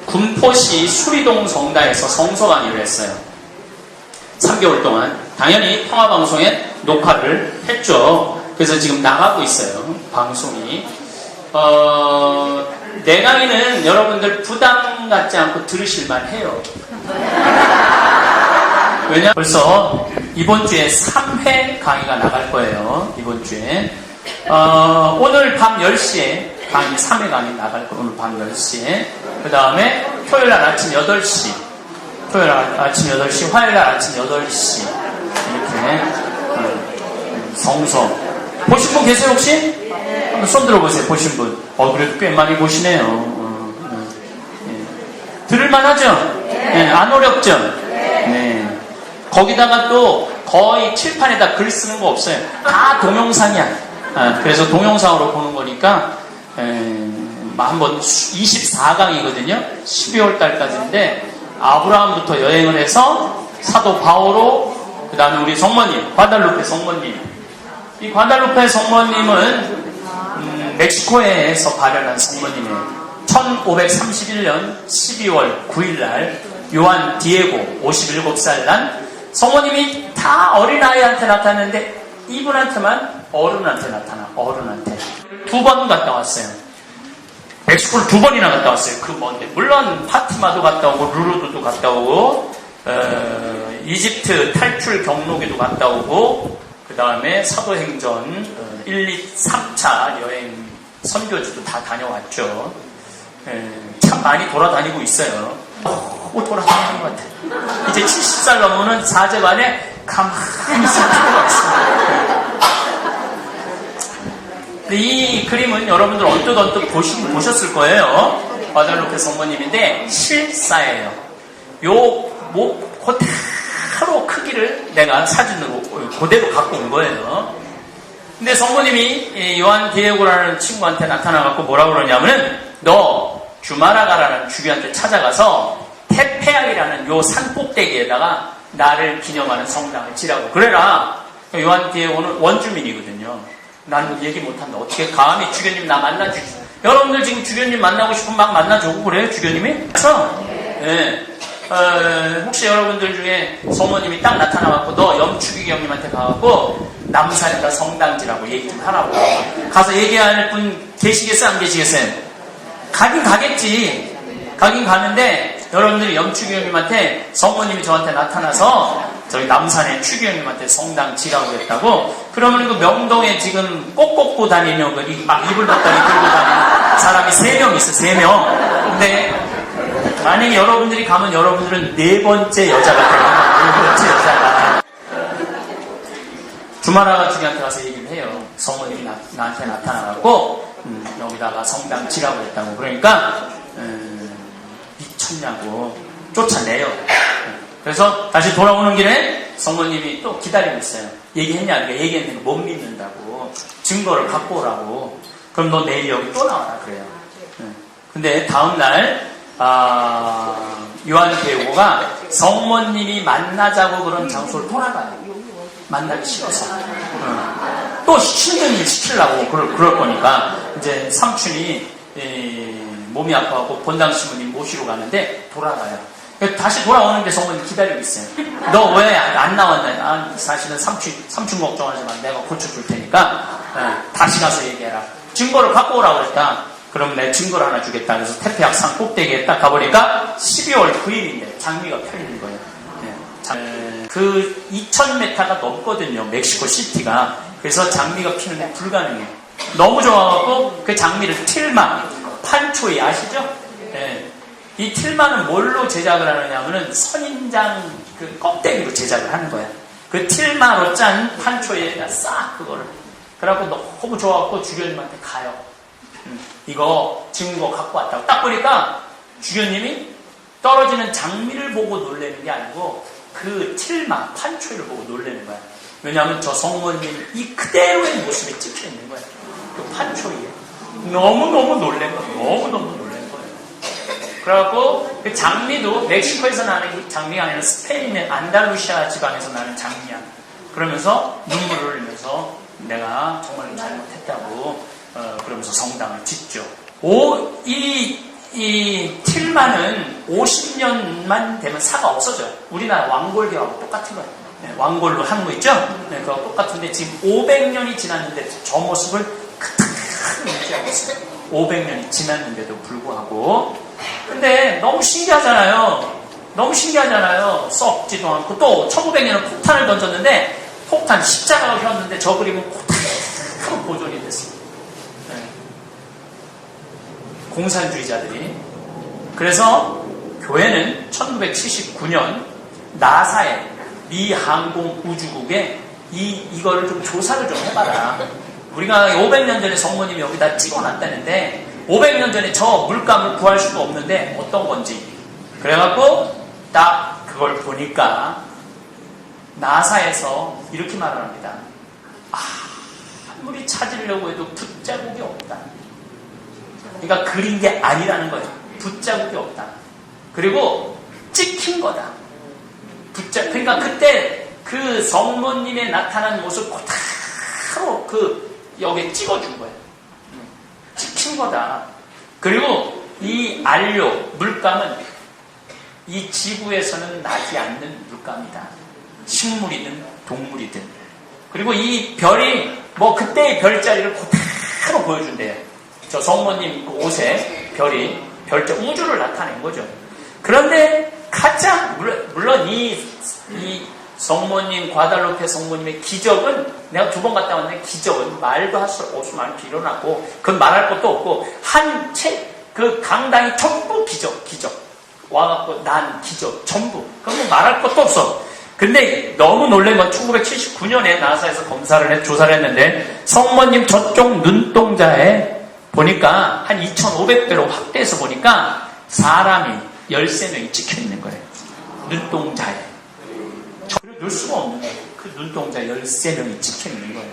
군포시 수리동 성당에서 성서 강의를 했어요. 3개월 동안. 당연히 평화방송에 녹화를 했죠. 그래서 지금 나가고 있어요, 방송이. 내 강의는 여러분들 부담 갖지 않고 들으실만 해요. 왜냐? 벌써 이번 주에 3회 강의가 나갈 거예요. 이번 주에. 오늘 밤 10시에 강의 3회 강의 나갈 거예요. 오늘 밤 10시에. 그 다음에 토요일 날 아침 8시. 토요일 날 아침 8시, 화요일 날 아침 8시. 이렇게. 성서. 보신 분 계세요, 혹시? 한번 손 들어보세요, 보신 분. 그래도 꽤 많이 보시네요. 들을만 하죠? 네, 안 어렵죠? 네. 거기다가 또 거의 칠판에다 글 쓰는 거 없어요. 다 동영상이야. 그래서 동영상으로 보는 거니까, 한번 24강이거든요. 12월 달까지인데, 아브라함부터 여행을 해서 사도 바오로, 그 다음에 우리 성모님, 과달루페 성모님. 이 과달루페 성모님은, 멕시코에서 발현한 성모님이에요. 1531년 12월 9일날 요한 디에고 57살 난 성모님이 다 어린아이한테 나타났는데 이분한테만 어른한테 나타나. 어른한테 2번 갔다 왔어요. 멕시코를 2번이나 갔다 왔어요. 그 먼데 물론 파티마도 갔다 오고 루르드도 갔다 오고 이집트 탈출 경로기도 갔다 오고 그 다음에 사도행전 1, 2, 3차 여행 선교지도 다 다녀왔죠. 참 많이 돌아다니고 있어요. 돌아다니는 것 같아요. 이제 70살 넘으면 사제반에 가만히 있을 필요가 있습니다. 이 그림은 여러분들 언뜻 보셨을 거예요. 과달루페 성모님인데 실사예요. 그대로 크기를 내가 사진으로 그대로 갖고 온 거예요. 근데 성모님이 요한 디에고라는 친구한테 나타나갖고 뭐라 그러냐면은 너 주마라가라는 주교한테 찾아가서 테페악이라는 요 산 꼭대기에다가 나를 기념하는 성당을 지라고 그래라. 요한 디에고는 원주민이거든요. 나는 얘기 못한다. 어떻게 감히 주교님 나 만나주지? 여러분들 지금 주교님 만나고 싶으면 막 만나주고 그래요? 주교님이? 그렇죠? 네. 혹시 여러분들 중에 성모님이 딱 나타나갖고 너 염축이 형님한테 가갖고 남산에다 성당지라고 얘기 좀 하라고 가서 얘기할 분 계시겠어요? 안 계시겠어요? 가긴 가겠지. 가긴 가는데 여러분들이 염축이 형님한테 성모님이 저한테 나타나서 저희 남산에 축이 형님한테 성당 지라고 했다고 그러면 그 명동에 지금 꼭 꽂고 다니는 막 이불 덮다니 들고 다니는 사람이 3명 있어. 3명. 근데 만약에 여러분들이 가면 여러분들은 4번째 여자가 되는 거예요. 4번째 여자가. 주마라가 주님한테 가서 얘기를 해요. 성모님이 나한테 나타나갖고 여기다가 성당 지라고 했다고. 그러니까 미쳤냐고 쫓아내요. 그래서 다시 돌아오는 길에 성모님이 또 기다리고 있어요. 얘기했냐? 그러니까 얘기했는데 못 믿는다고. 증거를 갖고 오라고. 그럼 너 내일 여기 또 나와라 그래요. 근데 다음날 요한 디에고가 성모님이 만나자고 그런 장소를 돌아가요. 만나기 싫어서. 또 힘든 일 시키려고 그럴 거니까 이제 삼촌이 몸이 아파갖고 본당 시부님 모시러 가는데 돌아가요. 다시 돌아오는데 성모님 기다리고 있어요. 너 왜 안 나왔냐? 사실은 삼촌 걱정하지 마. 내가 고쳐줄 테니까 다시 가서 얘기해라. 증거를 갖고 오라고 그랬다. 그럼 내 증거를 하나 주겠다. 그래서 테페악 산 꼭대기에 딱 가보니까 12월 9일인데 장미가 펴있는 거예요. 그 2000m가 넘거든요. 멕시코 시티가. 그래서 장미가 피는 게 불가능해요. 너무 좋아갖고 그 장미를 틸마, 판초이 아시죠? 네. 이 틸마는 뭘로 제작을 하느냐면은 선인장 그 껍데기로 제작을 하는 거야. 그 틸마로 짠 판초이에다 싹 그거를. 그래갖고 너무 좋아갖고 주교님한테 가요. 이거 증거 갖고 왔다고. 딱 보니까 주교님이 떨어지는 장미를 보고 놀라는 게 아니고 그 틸마, 판초이를 보고 놀라는 거야. 왜냐하면 저 성모님 이 그대로의 모습이 찍혀 있는 거야. 그 판초이에. 너무너무 놀란 거야. 너무너무 놀란 거야. 그래갖고 그 장미도 멕시코에서 나는 이 장미가 아니라 스페인의 안달루시아 지방에서 나는 장미야. 그러면서 눈물을 흘리면서 내가 정말 잘못했다고 그러면서 성당을 짓죠. 이 틸마는 50년만 되면 사가 없어져요. 우리나라 왕골교하고 똑같은 거예요. 네, 왕골로 하는 거 있죠? 네, 그거 똑같은데 지금 500년이 지났는데 저 모습을 그대로 유지하고 있어요. 500년이 지났는데도 불구하고. 근데 너무 신기하잖아요. 너무 신기하잖아요. 썩지도 않고. 또 1900년에 폭탄을 던졌는데 폭탄 십자가가 휘었는데 저 그림은 그대로 보존이 됐습니다. 네. 공산주의자들이. 그래서 교회는 1979년 나사의 미 항공우주국에 이거를 좀 조사를 좀 해봐라. 우리가 500년 전에 성모님이 여기다 찍어놨다는데 500년 전에 저 물감을 구할 수도 없는데 어떤 건지. 그래갖고 딱 그걸 보니까 나사에서 이렇게 말을 합니다. 아무리 찾으려고 해도 붓자국이 없다. 그러니까 그린 게 아니라는 거예요. 붓자국이 없다. 그리고 찍힌 거다. 그러니까 그때 그 성모님의 나타난 모습 그대로 여기에 찍어준 거예요. 찍힌 거다. 그리고 이 안료, 물감은 이 지구에서는 나지 않는 물감이다. 식물이든 동물이든. 그리고 이 별이 그때의 별자리를 그대로 보여준대요. 저 성모님 그 옷에 별이 별자 우주를 나타낸 거죠. 그런데 가장 물론 이 성모님 과달로페 성모님의 기적은 내가 2번 갔다 왔는데 기적은 말도 할 수 없이 많이 일어났고 그건 말할 것도 없고 그 강당이 전부 기적 와갖고 난 기적 전부 그건 말할 것도 없어. 근데 너무 놀란 건 1979년에 나사에서 조사를 했는데 성모님 저쪽 눈동자에 보니까 한 2,500배로 확대해서 보니까 사람이 13명이 찍혀있는 거예요. 눈동자에. 전혀 넣을 수가 없는 거예요. 그 눈동자에 13명이 찍혀있는 거예요.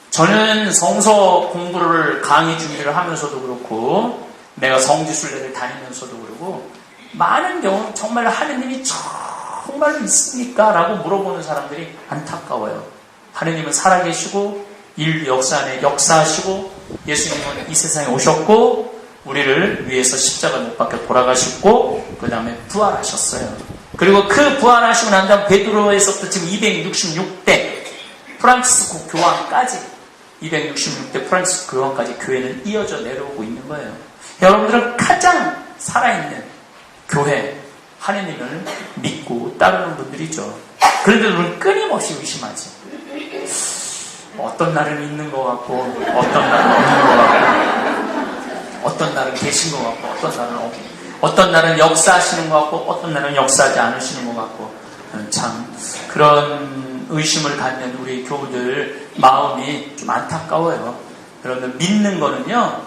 저는 성서 공부를 강의 준비를 하면서도 그렇고 내가 성지순례를 다니면서도 그러고 많은 경우 정말 하느님이 정말로 있습니까? 라고 물어보는 사람들이 안타까워요. 하느님은 살아계시고 인류 역사 안에 역사하시고 예수님은 이 세상에 오셨고 우리를 위해서 십자가 못 박혀 돌아가셨고 그 다음에 부활하셨어요. 그리고 그 부활하시고 난 다음 베드로에서부터 지금 266대 프란치스코 교황까지 266대 프란치스코 교황까지 교회는 이어져 내려오고 있는 거예요. 여러분들은 가장 살아있는 교회 하느님을 믿고 따르는 분들이죠. 그런데 우리는 끊임없이 의심하지. 어떤 날은 있는 것 같고 어떤 날은 없는 것 같고 어떤 날은 계신 것 같고 어떤 날은 없고 어떤 날은 역사하시는 것 같고 어떤 날은 역사하지 않으시는 것 같고 참 그런 의심을 갖는 우리 교우들 마음이 좀 안타까워요. 여러분들 믿는 거는요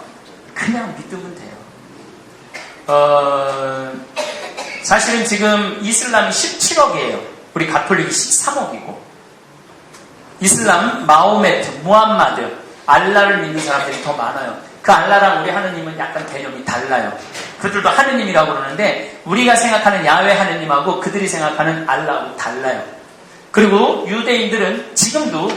그냥 믿으면 돼요. 사실은 지금 이슬람이 17억이에요. 우리 가톨릭이 13억이고 이슬람, 마호메트, 무함마드, 알라를 믿는 사람들이 더 많아요. 그 알라랑 우리 하느님은 약간 개념이 달라요. 그들도 하느님이라고 그러는데 우리가 생각하는 야훼 하느님하고 그들이 생각하는 알라하고 달라요. 그리고 유대인들은 지금도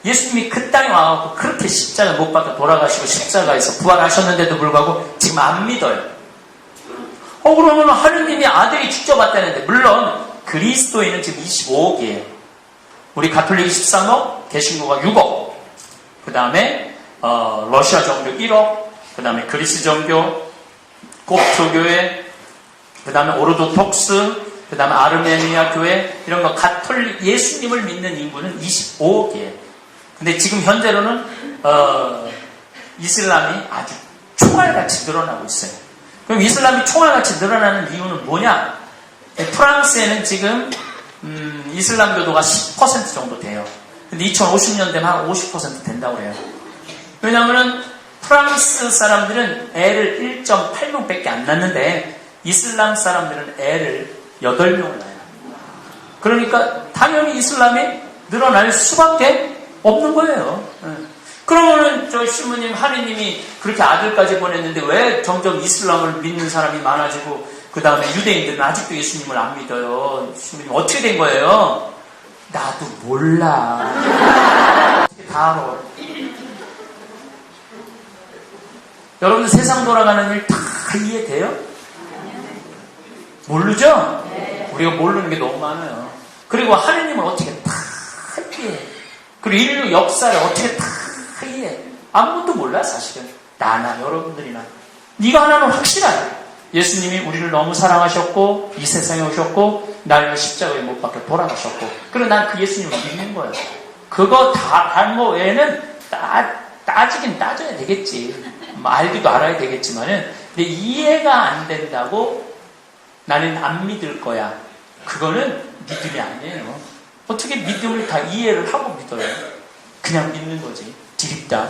예수님이 그 땅에 와서 그렇게 십자가 못 박혀 돌아가시고 십자가에서 부활하셨는데도 불구하고 지금 안 믿어요. 그러면 하느님이 아들이 직접 왔다는데 물론 그리스도인은 지금 25억이에요. 우리 가톨릭이 13억, 개신교가 6억, 그 다음에 러시아 정교 1억, 그 다음에 그리스 정교, kopt교회, 그 다음에 오르도톡스, 그 다음에 아르메니아 교회 이런 거 가톨릭 예수님을 믿는 인구는 25억이에요. 근데 지금 현재로는 이슬람이 아주 총알같이 늘어나고 있어요. 그럼 이슬람이 총알같이 늘어나는 이유는 뭐냐? 프랑스에는 지금 이슬람교도가 10% 정도 돼요. 근데 2050년 되면 한 50% 된다고 해요. 왜냐하면 프랑스 사람들은 애를 1.8명밖에 안 낳는데 이슬람 사람들은 애를 8명을 낳아요. 그러니까 당연히 이슬람이 늘어날 수밖에 없는 거예요. 그러면은 저 신부님 하느님이 그렇게 아들까지 보냈는데 왜 점점 이슬람을 믿는 사람이 많아지고 그 다음에 유대인들은 아직도 예수님을 안 믿어요. 신부님 어떻게 된 거예요? 나도 몰라. 다 알아. 여러분들 세상 돌아가는 일 다 이해돼요? 모르죠? 우리가 모르는 게 너무 많아요. 그리고 하느님을 어떻게 다 이해해. 그리고 인류 역사를 어떻게 다 이해해. 아무것도 몰라 사실은. 나나 여러분들이나. 네가 하나는 확실하다. 예수님이 우리를 너무 사랑하셨고 이 세상에 오셨고 나를 십자가에 못 박혀 돌아가셨고 그리고 난 그 예수님을 믿는 거예요. 그거 다 발모 외에는 따지긴 따져야 되겠지. 알기도 알아야 되겠지만은 근데 이해가 안 된다고 나는 안 믿을 거야. 그거는 믿음이 아니에요. 어떻게 믿음을 다 이해를 하고 믿어요? 그냥 믿는 거지. 디립다.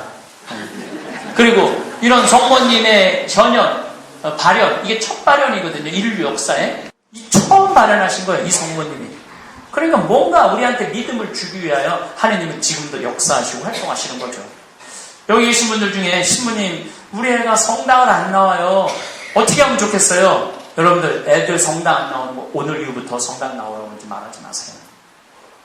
그리고 이런 성모님의 현현, 발현, 이게 첫 발현이거든요. 인류 역사에. 처음 발현하신 거예요. 이 성모님이. 그러니까 뭔가 우리한테 믿음을 주기 위하여 하느님은 지금도 역사하시고 활동하시는 거죠. 여기 계신 분들 중에 신부님, 우리 애가 성당을 안 나와요. 어떻게 하면 좋겠어요? 여러분들, 애들 성당 안 나오는 거 오늘 이후부터 성당 나오라고 하지 말하지 마세요.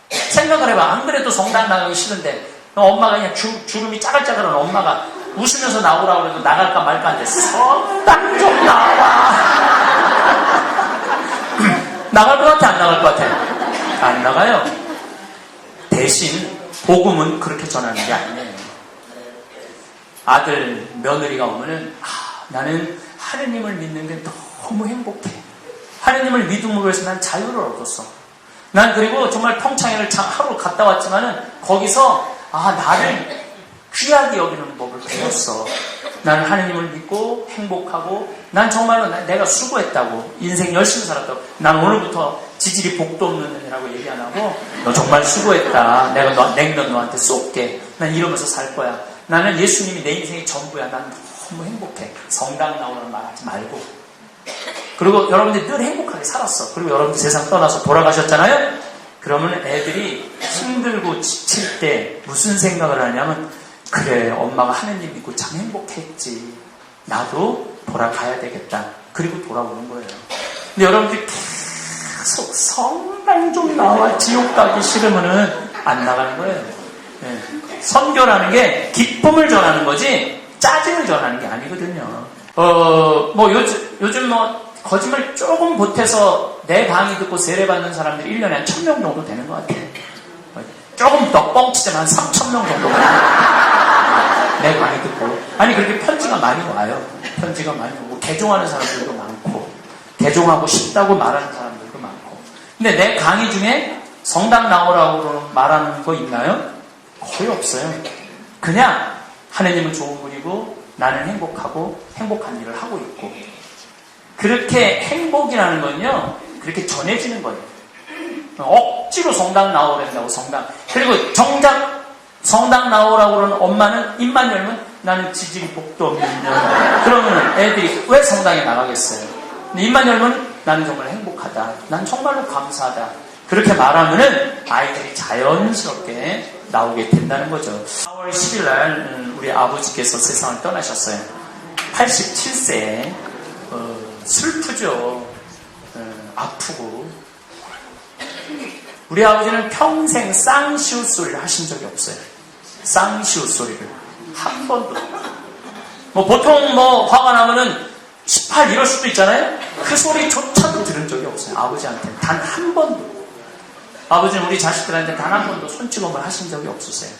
생각을 해봐. 안 그래도 성당 나가기 싫은데 엄마가 그냥 주름이 짜글짜글한 엄마가 웃으면서 나오라고 해도 나갈까 말까 하는데 성당 좀 나와. 나갈 것 같아? 안 나갈 것 같아? 안 나가요. 대신 복음은 그렇게 전하는 게 아니에요. 아들, 며느리가 오면은 나는 하느님을 믿는 게 너무 행복해. 하느님을 믿음으로 해서 난 자유를 얻었어. 난 그리고 정말 평창에를 하루 갔다 왔지만은 거기서 나를 귀하게 여기는 법을 배웠어. 나는 하느님을 믿고 행복하고 난 정말로 내가 수고했다고 인생 열심히 살았다고. 난 오늘부터 지질이 복도 없는 애라고 얘기 안 하고 너 정말 수고했다. 내가 냉면 너한테 쏠게. 난 이러면서 살 거야. 나는 예수님이 내 인생의 전부야. 난 너무 행복해. 성당 나오는 말 하지 말고. 그리고 여러분들이 늘 행복하게 살았어. 그리고 여러분들 세상 떠나서 돌아가셨잖아요. 그러면 애들이 힘들고 지칠 때 무슨 생각을 하냐면 그래 엄마가 하느님 믿고 참 행복했지. 나도 돌아가야 되겠다. 그리고 돌아오는 거예요. 근데 여러분들이 계속 성당 좀 나와 지옥 가기 싫으면은 안 나가는 거예요. 네. 선교라는 게 기쁨을 전하는 거지 짜증을 전하는 게 아니거든요. 요즘 거짓말 조금 보태서 내 강의 듣고 세례받는 사람들이 1년에 한 1000명 정도 되는 것 같아요. 조금 더 뻥치자면 한 3000명 정도가 내 강의 듣고. 아니 그렇게 편지가 많이 와요. 편지가 많이 오고 개종하는 사람들도 많고 개종하고 싶다고 말하는 사람들도 많고. 근데 내 강의 중에 성당 나오라고 말하는 거 있나요? 거의 없어요. 그냥 하느님은 좋은 분이고 나는 행복하고 행복한 일을 하고 있고. 그렇게 행복이라는 건요, 그렇게 전해지는 거예요. 억지로 성당 나오란다고 성당. 그리고 정작 성당 나오라고 그러는 엄마는 입만 열면 나는 지질이 복도 없는 년. 그러면 애들이 왜 성당에 나가겠어요? 근데 입만 열면 나는 정말 행복하다. 난 정말로 감사하다. 그렇게 말하면은 아이들이 자연스럽게 나오게 된다는 거죠. 4월 10일 날 우리 아버지께서 세상을 떠나셨어요. 87세에 슬프죠. 아프고. 우리 아버지는 평생 쌍시옷 소리를 하신 적이 없어요. 쌍시옷 소리를 한 번도. 보통 화가 나면은 18 이럴 수도 있잖아요. 그 소리조차도 들은 적이 없어요. 아버지한테 단 한 번도. 아버지는 우리 자식들한테 단 한 번도 손찌검을 하신 적이 없으세요.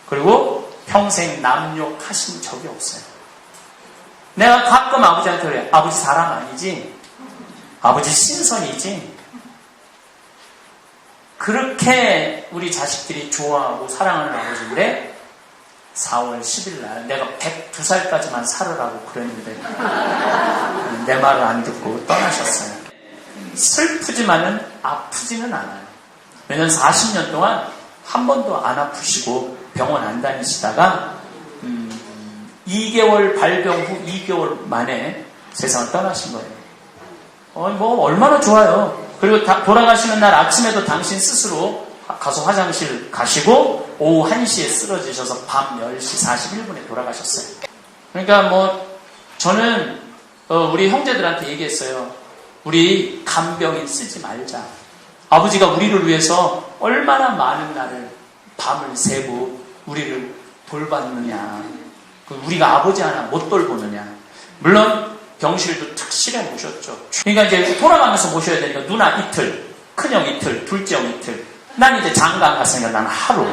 그리고 평생 남욕하신 적이 없어요. 내가 가끔 아버지한테 그래. 아버지 사람 아니지? 아버지 신선이지? 그렇게 우리 자식들이 좋아하고 사랑하는 아버지인데 4월 10일 날 내가 102살까지만 살으라고 그랬는데 내 말을 안 듣고 떠나셨어요. 슬프지만은 아프지는 않아요. 왜냐면 40년 동안 한 번도 안 아프시고 병원 안 다니시다가 2개월 발병 후 2개월 만에 세상을 떠나신 거예요. 얼마나 좋아요. 그리고 돌아가시는 날 아침에도 당신 스스로 가서 화장실 가시고 오후 1시에 쓰러지셔서 밤 10시 41분에 돌아가셨어요. 그러니까 저는 우리 형제들한테 얘기했어요. 우리 간병인 쓰지 말자. 아버지가 우리를 위해서 얼마나 많은 날을 밤을 새고 우리를 돌봤느냐. 우리가 아버지 하나 못 돌보느냐. 물론 병실도 특실에 모셨죠. 그러니까 이제 돌아가면서 모셔야 되니까 누나 이틀, 큰형 이틀, 둘째 형 이틀. 난 이제 장가 안 갔으니까 난 하루.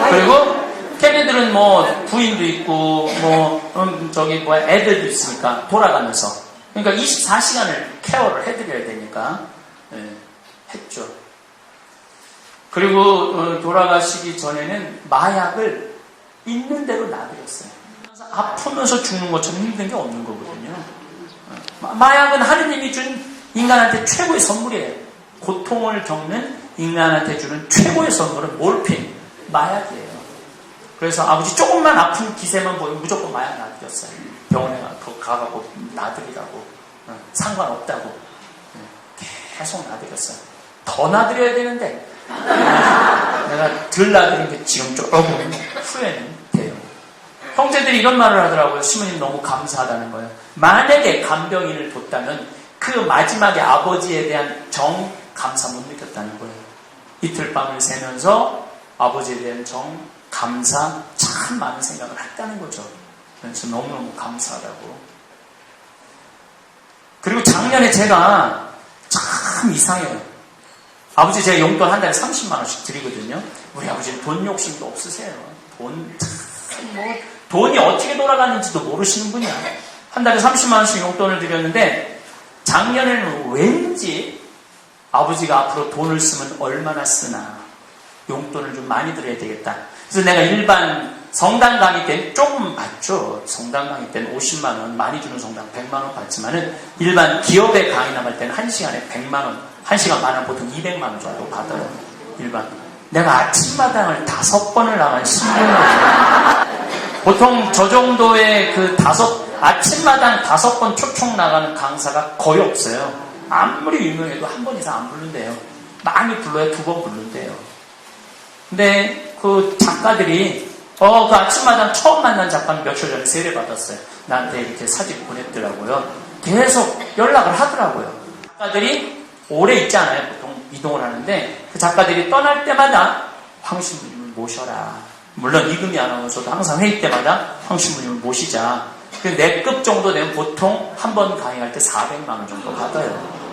그리고 걔네들은 뭐 부인도 있고 애들도 있으니까 돌아가면서 그러니까 24시간을 케어를 해드려야 되니까 했죠. 그리고 돌아가시기 전에는 마약을 있는 대로 놔드렸어요. 아프면서 죽는 것처럼 힘든 게 없는 거거든요. 마약은 하느님이 준 인간한테 최고의 선물이에요. 고통을 겪는 인간한테 주는 최고의 선물은 몰핀, 마약이에요. 그래서 아버지 조금만 아픈 기세만 보이면 무조건 마약 놔드렸어요. 병원에 가갖고 놔드리라고. 상관없다고. 계속 놔드렸어요. 더 놔드려야 되는데 내가 덜 놔드린 게 지금 조금 후회는 돼요. 형제들이 이런 말을 하더라고요. 시모님 너무 감사하다는 거예요. 만약에 간병인을 뒀다면 그 마지막에 아버지에 대한 감사 못 느꼈다는 거예요. 이틀 밤을 새면서 아버지에 대한 감사 참 많은 생각을 했다는 거죠. 그래서 너무너무 감사하다고. 그리고 작년에 제가 참 이상해요. 아버지 제가 용돈 한 달에 30만 원씩 드리거든요. 우리 아버지는 돈 욕심도 없으세요. 돈이 어떻게 돌아가는지도 모르시는 분이야. 한 달에 30만 원씩 용돈을 드렸는데 작년에는 왠지 아버지가 앞으로 돈을 쓰면 얼마나 쓰나 용돈을 좀 많이 드려야 되겠다. 그래서 내가 일반 성당 강의 때는 조금 받죠. 성당 강의 때는 50만 원, 많이 주는 성당 100만 원 받지만은 일반 기업의 강의 나갈 때는 1시간에 100만 원, 1시간 만원 보통 200만 원 정도 받아요. 일반. 내가 아침마당을 5번을 나간 신분이에요. 보통 저 정도의 아침마당 5번 초청 나가는 강사가 거의 없어요. 아무리 유명해도 한 번 이상 안 부른대요. 많이 불러야 2번 부른대요. 근데 그 작가들이 그 아침마당 처음 만난 작가는 며칠 전에 세례 받았어요. 나한테 이렇게 사진 보냈더라고요. 계속 연락을 하더라고요. 작가들이 오래 있지 않아요. 보통 이동을 하는데 그 작가들이 떠날 때마다 황 신부님을 모셔라. 물론 이금희 아나운서도 항상 회의 때마다 황 신부님을 모시자. 내 급 정도 되면 보통 한 번 강의할 때 400만 원 정도 받아요.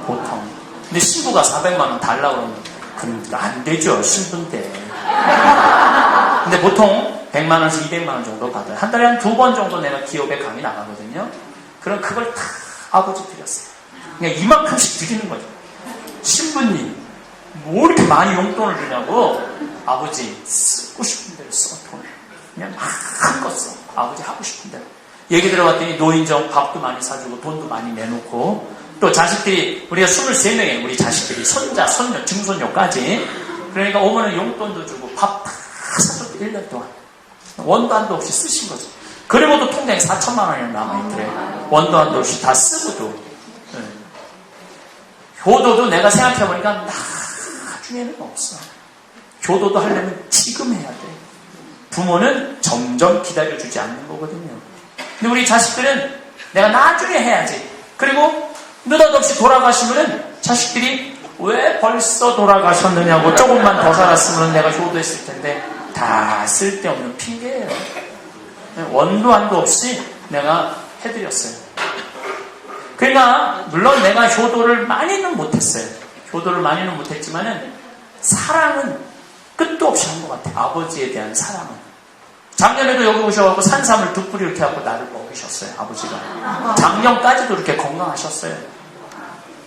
보통. 근데 신부가 400만 원 달라고 그러면 안 되죠. 신분 때. 근데 보통 100만 원에서 200만 원 정도 받아요. 한 달에 한 2번 정도 내가 기업에 강의 나가거든요. 그럼 그걸 다 아버지 드렸어요. 그냥 이만큼씩 드리는 거죠. 신부님, 뭐 이렇게 많이 용돈을 주냐고. 아버지, 쓰고 싶은 대로 써, 돈을. 그냥 마음껏 써. 아버지 하고 싶은 대로. 얘기 들어봤더니 노인정 밥도 많이 사주고 돈도 많이 내놓고 또 자식들이 우리가 23명이에요. 우리 자식들이 손자, 손녀, 증손녀까지. 그러니까 오면은 용돈도 주고 밥 다 사줬대 1년 동안. 원도 한도 없이 쓰신 거죠. 그리고도 통장에 4천만 원이 남아있더래요. 원도 한도 없이 다 쓰고도. 효도도 내가 생각해보니까 나중에는 없어. 효도도 하려면 지금 해야 돼. 부모는 점점 기다려주지 않는 거거든요. 근데 우리 자식들은 내가 나중에 해야지. 그리고 느닷없이 돌아가시면은 자식들이 왜 벌써 돌아가셨느냐고 조금만 더 살았으면 내가 효도했을 텐데 다 쓸데없는 핑계예요. 원도 한도 없이 내가 해드렸어요. 그러니까 물론 내가 효도를 많이는 못했어요. 효도를 많이는 못했지만은 사랑은 끝도 없이 한 것 같아요. 아버지에 대한 사랑은. 작년에도 여기 오셔가지고 산삼을 2뿌리 이렇게 하고 나를 먹이셨어요. 아버지가. 작년까지도 이렇게 건강하셨어요.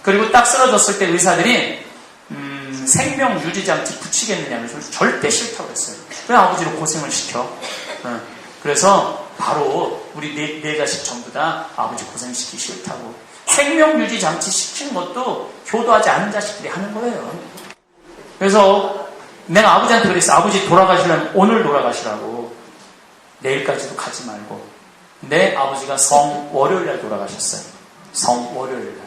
그리고 딱 쓰러졌을 때 의사들이 생명 유지장치 붙이겠느냐 그래서 절대 싫다고 그랬어요. 왜 아버지를 고생을 시켜? 그래서 바로 우리 네 자식 전부 다 아버지 고생시키기 싫다고. 생명 유지장치 시키는 것도 효도하지 않은 자식들이 하는 거예요. 그래서 내가 아버지한테 그랬어. 아버지 돌아가시려면 오늘 돌아가시라고. 내일까지도 가지 말고. 근데 아버지가 월요일날 돌아가셨어요. 월요일날.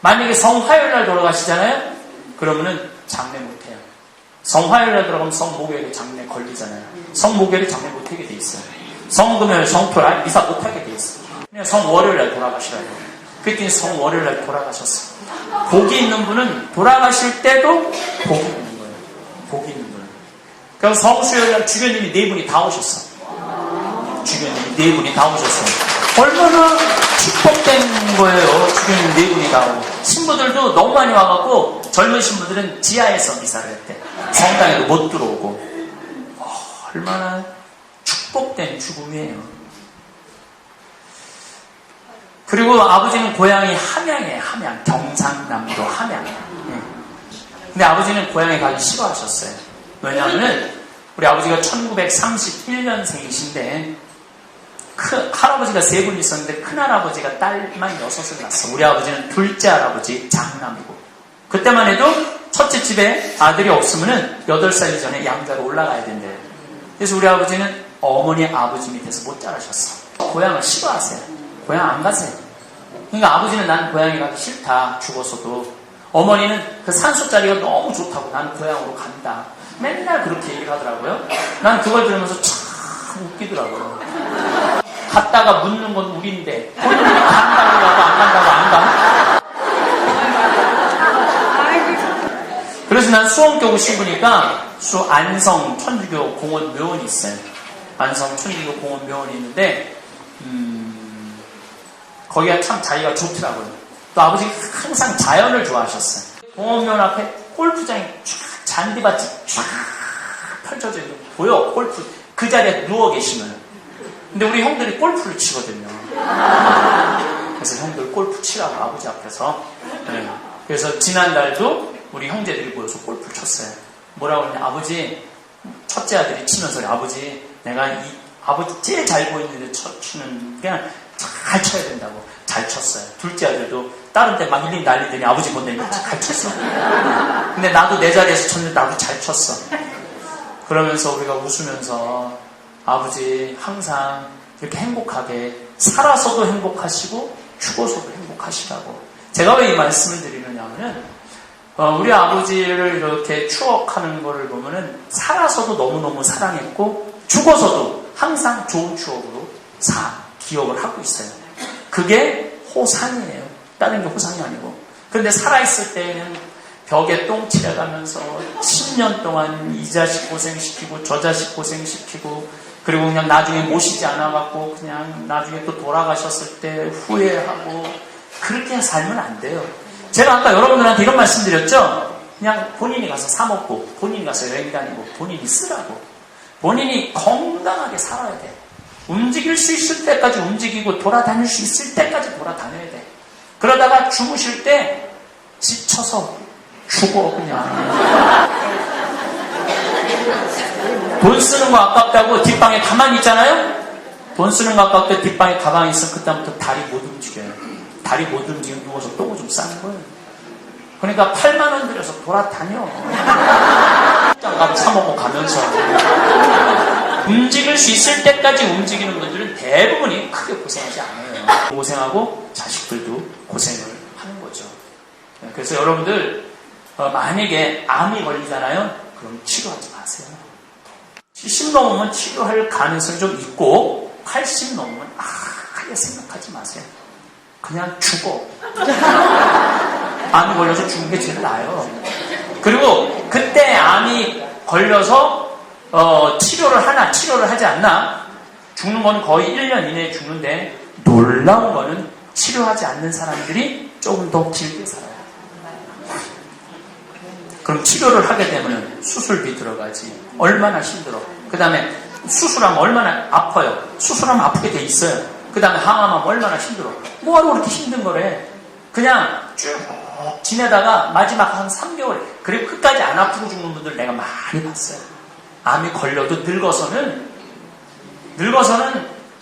만약에 화요일날 돌아가시잖아요? 그러면은 장례 못해요. 화요일날 돌아가면 목요일에 장례 걸리잖아요. 목요일에 장례 못하게 돼 있어요. 금요일, 토요일 미사 못하게 돼 있어요. 그냥 월요일날 돌아가시라고. 그랬더니 월요일날 돌아가셨어요. 복이 있는 분은 돌아가실 때도 복이 있는 거예요. 복이 있는 분은. 그래서 수요일날 주교님이 4분이 다 오셨어. 주교님이 4분이 다 오셨어요. 얼마나 축복된 거예요. 주교님 4분이 다 오고. 신부들도 너무 많이 와갖고 젊은 신부들은 지하에서 미사를 했대. 성당에도 못 들어오고. 얼마나 축복된 죽음이에요. 그리고 아버지는 고향이 함양이에요. 함양. 경상남도 함양. 근데 아버지는 고향에 가기 싫어하셨어요. 왜냐하면 우리 아버지가 1931년생이신데 할아버지가 3분 있었는데 큰할아버지가 딸만 6을 낳았어. 우리 아버지는 둘째 할아버지 장남이고, 그때만 해도 첫째 집에 아들이 없으면 8살 전에 양자로 올라가야 된대요. 그래서 우리 아버지는 어머니 아버지 밑에서 못 자라셨어. 고향을 싫어하세요. 고향 안 가세요. 그러니까 아버지는 난 고향에 가기 싫다, 죽었어도. 어머니는 그 산소자리가 너무 좋다고 나는 고향으로 간다. 맨날 그렇게 얘기를 하더라고요. 난 그걸 들으면서 참 웃기더라고요. 갔다가 묻는 건 우린데 본인이 간다고 하고 안 간다고 안 가. 그래서 난 수원교구 신부니까 안성 천주교 공원 묘원이 있어요. 안성 천주교 공원 묘원이 있는데 거기가 참 자기가 좋더라고요. 또 아버지가 항상 자연을 좋아하셨어요. 공원 묘원 앞에 골프장이 쫙 잔디밭이 쫙 펼쳐져 있는 거 보여. 골프 그 자리에 누워 계시면. 근데 우리 형들이 골프를 치거든요. 그래서 형들 골프 치라고 아버지 앞에서. 네. 그래서 지난달도 우리 형제들이 모여서 골프를 쳤어요. 뭐라고 했냐, 아버지, 첫째 아들이 치면서 아버지, 내가 이 아버지 제일 잘 보이는데 치는 그냥 잘 쳐야 된다고. 잘 쳤어요. 둘째 아들도 다른 데 막 일일이 날리더니 아버지 본다니까 잘 쳤어. 근데 나도 내 자리에서 쳤는데 나도 잘 쳤어. 그러면서 우리가 웃으면서 아버지 항상 이렇게 행복하게 살아서도 행복하시고 죽어서도 행복하시라고. 제가 왜 이 말씀을 드리느냐 하면 우리 아버지를 이렇게 추억하는 거를 보면은 살아서도 너무너무 사랑했고 죽어서도 항상 좋은 추억으로 기억을 하고 있어요. 그게 호상이에요. 다른 게 호상이 아니고. 그런데 살아있을 때는 벽에 똥 칠해가면서 10년 동안 이 자식 고생시키고 저 자식 고생시키고, 그리고 그냥 나중에 모시지 않아갖고 그냥 나중에 또 돌아가셨을 때 후회하고, 그렇게 살면 안 돼요. 제가 아까 여러분들한테 이런 말씀 드렸죠? 그냥 본인이 가서 사 먹고 본인이 가서 여행 다니고 본인이 쓰라고. 본인이 건강하게 살아야 돼. 움직일 수 있을 때까지 움직이고 돌아다닐 수 있을 때까지 돌아다녀야 돼. 그러다가 주무실 때 지쳐서 죽어 그냥. 돈 쓰는 거 아깝다고 뒷방에 가만히 있잖아요? 돈 쓰는 거 아깝다고 뒷방에 가만히 있으면 그다음부터 다리 못 움직여요. 다리 못 움직이면 누워서 똥을 좀 싸는 거예요. 그러니까 8만 원 들여서 돌아다녀. 장갑 사먹고 가면서. 움직일 수 있을 때까지 움직이는 분들은 대부분이 크게 고생하지 않아요. 고생하고 자식들도 고생을 하는 거죠. 그래서 여러분들 만약에 암이 걸리잖아요. 그럼 치료하지 마세요. 70 넘으면 치료할 가능성이 좀 있고 80 넘으면 아예 생각하지 마세요. 그냥 죽어. 암이 걸려서 죽는 게 제일 나아요. 그리고 그때 암이 걸려서 치료를 하지 않나? 죽는 건 거의 1년 이내에 죽는데 놀라운 거는 치료하지 않는 사람들이 조금 더 길게 살아요. 그럼 치료를 하게 되면 수술비 들어가지. 얼마나 힘들어. 그 다음에 수술하면 얼마나 아파요. 수술하면 아프게 돼 있어요. 그 다음에 항암하면 얼마나 힘들어. 뭐하러 그렇게 힘든 거래. 그냥 쭉 지내다가 마지막 한 3개월, 그리고 끝까지 안 아프고 죽는 분들 내가 많이 봤어요. 암이 걸려도 늙어서는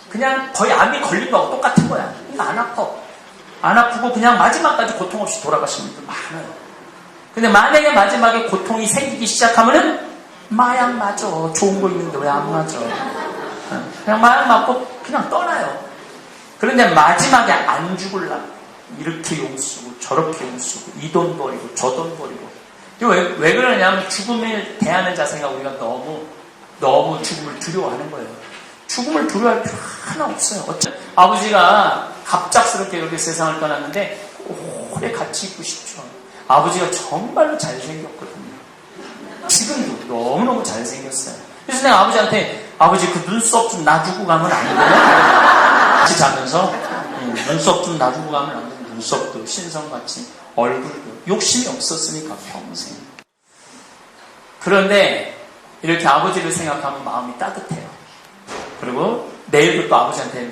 그냥 거의 암이 걸린 거하고 똑같은 거야. 그러니까 안 아파. 안 아프고 그냥 마지막까지 고통 없이 돌아가시는 분들 많아요. 근데 만약에 마지막에 고통이 생기기 시작하면은 마약 맞아. 좋은 거 있는데 왜 안 맞아. 그냥 마약 맞고 그냥 떠나요. 그런데 마지막에 안 죽을라. 이렇게 용쓰고 저렇게 용쓰고 이 돈 버리고 저 돈 버리고. 왜 그러냐면 죽음을 대하는 자세가 우리가 너무 죽음을 두려워하는 거예요. 죽음을 두려워할 필요 하나 없어요. 아버지가 갑작스럽게 이렇게 세상을 떠났는데 오래 같이 있고 싶죠. 아버지가 정말로 잘생겼거든요. 지금도 너무너무 잘생겼어요. 그래서 내가 아버지한테 아버지 그 눈썹 좀 놔주고 가면 안 돼요? 같이 자면서 눈썹 좀 놔주고 가면 안 돼요? 눈썹도 신성같이 얼굴도 욕심이 없었으니까 평생. 그런데 이렇게 아버지를 생각하면 마음이 따뜻해요. 그리고 내일도 또 아버지한테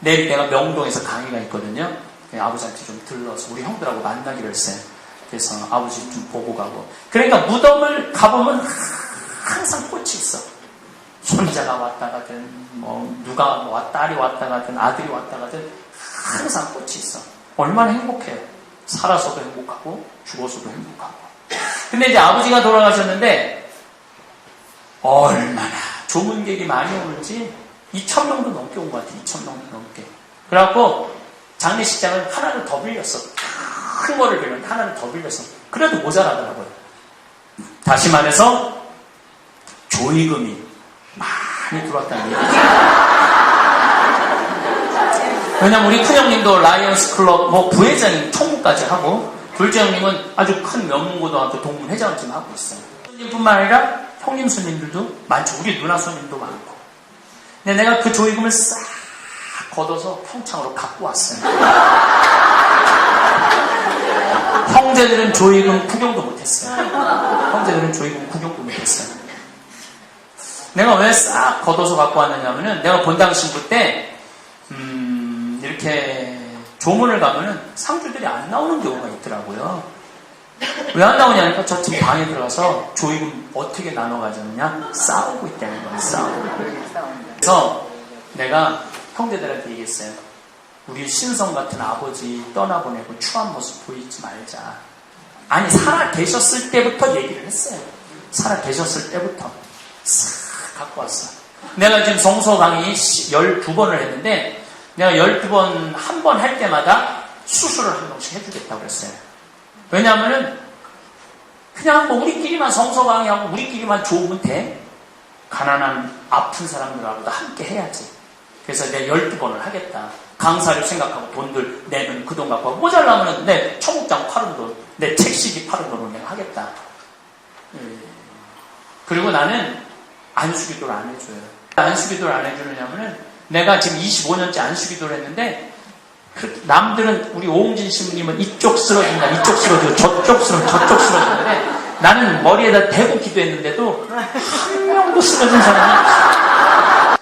내일 내가 명동에서 강의가 있거든요. 아버지한테 좀 들러서 우리 형들하고 만나기로 했어요. 그래서 아버지 좀 보고 가고. 그러니까 무덤을 가보면 항상 꽃이 있어. 손자가 왔다 가든, 누가 딸이 왔다 가든, 아들이 왔다 가든, 항상 꽃이 있어. 얼마나 행복해요. 살아서도 행복하고, 죽어서도 행복하고. 근데 이제 아버지가 돌아가셨는데, 얼마나 조문객이 많이 오는지, 2,000명도 넘게 온 것 같아. 2,000명도 넘게. 그래갖고, 장례식장을 하나를 더 빌렸어. 큰 거를 빌렸는데, 하나를 더 빌렸어. 그래도 모자라더라고요. 다시 말해서, 조의금이 많이 들어왔다는 얘기죠. 왜냐면 우리 큰형님도 라이언스 클럽 부회장님 총무까지 하고, 둘째 형님은 아주 큰 명문고등학교 동문회장을 지금 하고 있어요. 손님뿐만 아니라 형님 손님들도 많죠. 우리 누나 손님도 많고. 근데 내가 그 조의금을 싹 걷어서 평창으로 갖고 왔어요. 형제들은 조의금 구경도 못했어요. 형제들은 조의금 구경도 못했어요. 내가 왜 싹 걷어서 갖고 왔느냐면은 내가 본당 신부 때 이렇게 조문을 가면은 상주들이 안 나오는 경우가 있더라고요. 왜 안 나오냐니까 저 지금 방에 들어가서 조의금 어떻게 나눠 가졌느냐 싸우고 있다는 거예요. 싸우고. 그래서 내가 형제들한테 얘기했어요. 우리 신성 같은 아버지 떠나보내고 추한 모습 보이지 말자. 아니 살아 계셨을 때부터 얘기를 했어요. 살아 계셨을 때부터 싹 갖고 왔어. 내가 지금 성서 강의 12번을 했는데 내가 12번 한 번 할 때마다 수술을 한 번씩 해주겠다고 그랬어요. 왜냐하면은 그냥 우리끼리만 성서 강의하고 우리끼리만 좋으면 돼. 가난한 아픈 사람들하고도 함께 해야지. 그래서 내가 12번을 하겠다. 강사를 생각하고 돈들 내면 그 돈 갖고 모자라면 내 청국장 파는 돈, 내 책시기 파는 돈으로 내가 하겠다. 그리고 나는 안수기도를 안 해줘요. 안수기도를 안 해주느냐면은 내가 지금 25년째 안수기도를 했는데 남들은 우리 오홍진 신부님은 이쪽 쓰러진다, 이쪽 쓰러지고 저쪽 쓰러지는데 나는 머리에다 대고 기도했는데도 한 명도 쓰러진 사람이 없어.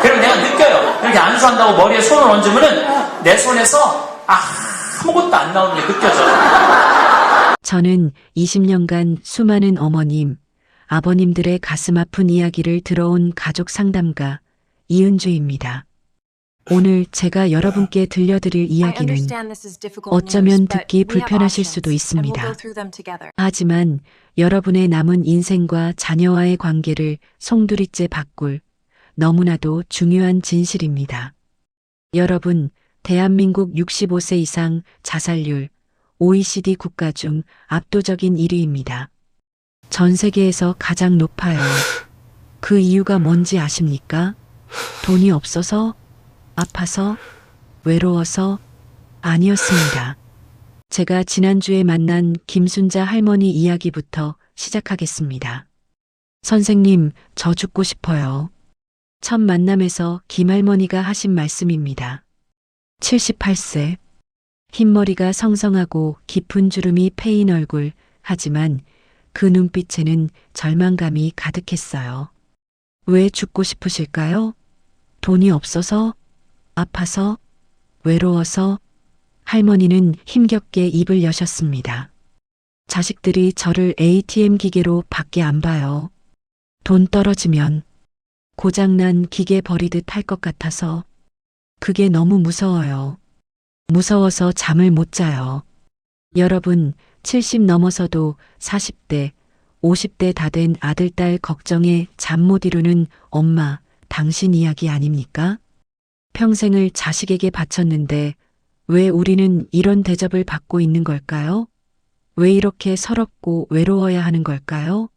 그리고 내가 느껴요. 이렇게 안수한다고 머리에 손을 얹으면은 내 손에서 아무것도 안 나오는 게 느껴져요. 저는 20년간 수많은 어머님, 아버님들의 가슴 아픈 이야기를 들어온 가족 상담가 이은주입니다. 오늘 제가 여러분께 들려드릴 이야기는 어쩌면 듣기 불편하실 수도 있습니다. 하지만 여러분의 남은 인생과 자녀와의 관계를 송두리째 바꿀 너무나도 중요한 진실입니다. 여러분, 대한민국 65세 이상 자살률 OECD 국가 중 압도적인 1위입니다. 전 세계에서 가장 높아요. 그 이유가 뭔지 아십니까? 돈이 없어서, 아파서, 외로워서 아니었습니다. 제가 지난주에 만난 김순자 할머니 이야기부터 시작하겠습니다. 선생님, 저 죽고 싶어요. 첫 만남에서 김할머니가 하신 말씀입니다. 78세. 흰머리가 성성하고 깊은 주름이 패인 얼굴, 하지만 그 눈빛에는 절망감이 가득했어요. 왜 죽고 싶으실까요? 돈이 없어서? 아파서? 외로워서? 할머니는 힘겹게 입을 여셨습니다. 자식들이 저를 ATM 기계로 밖에 안 봐요. 돈 떨어지면 고장난 기계 버리듯 할 것 같아서 그게 너무 무서워요. 무서워서 잠을 못 자요. 여러분, 70 넘어서도 40대, 50대 다 된 아들, 딸 걱정에 잠 못 이루는 엄마, 당신 이야기 아닙니까? 평생을 자식에게 바쳤는데 왜 우리는 이런 대접을 받고 있는 걸까요? 왜 이렇게 서럽고 외로워야 하는 걸까요?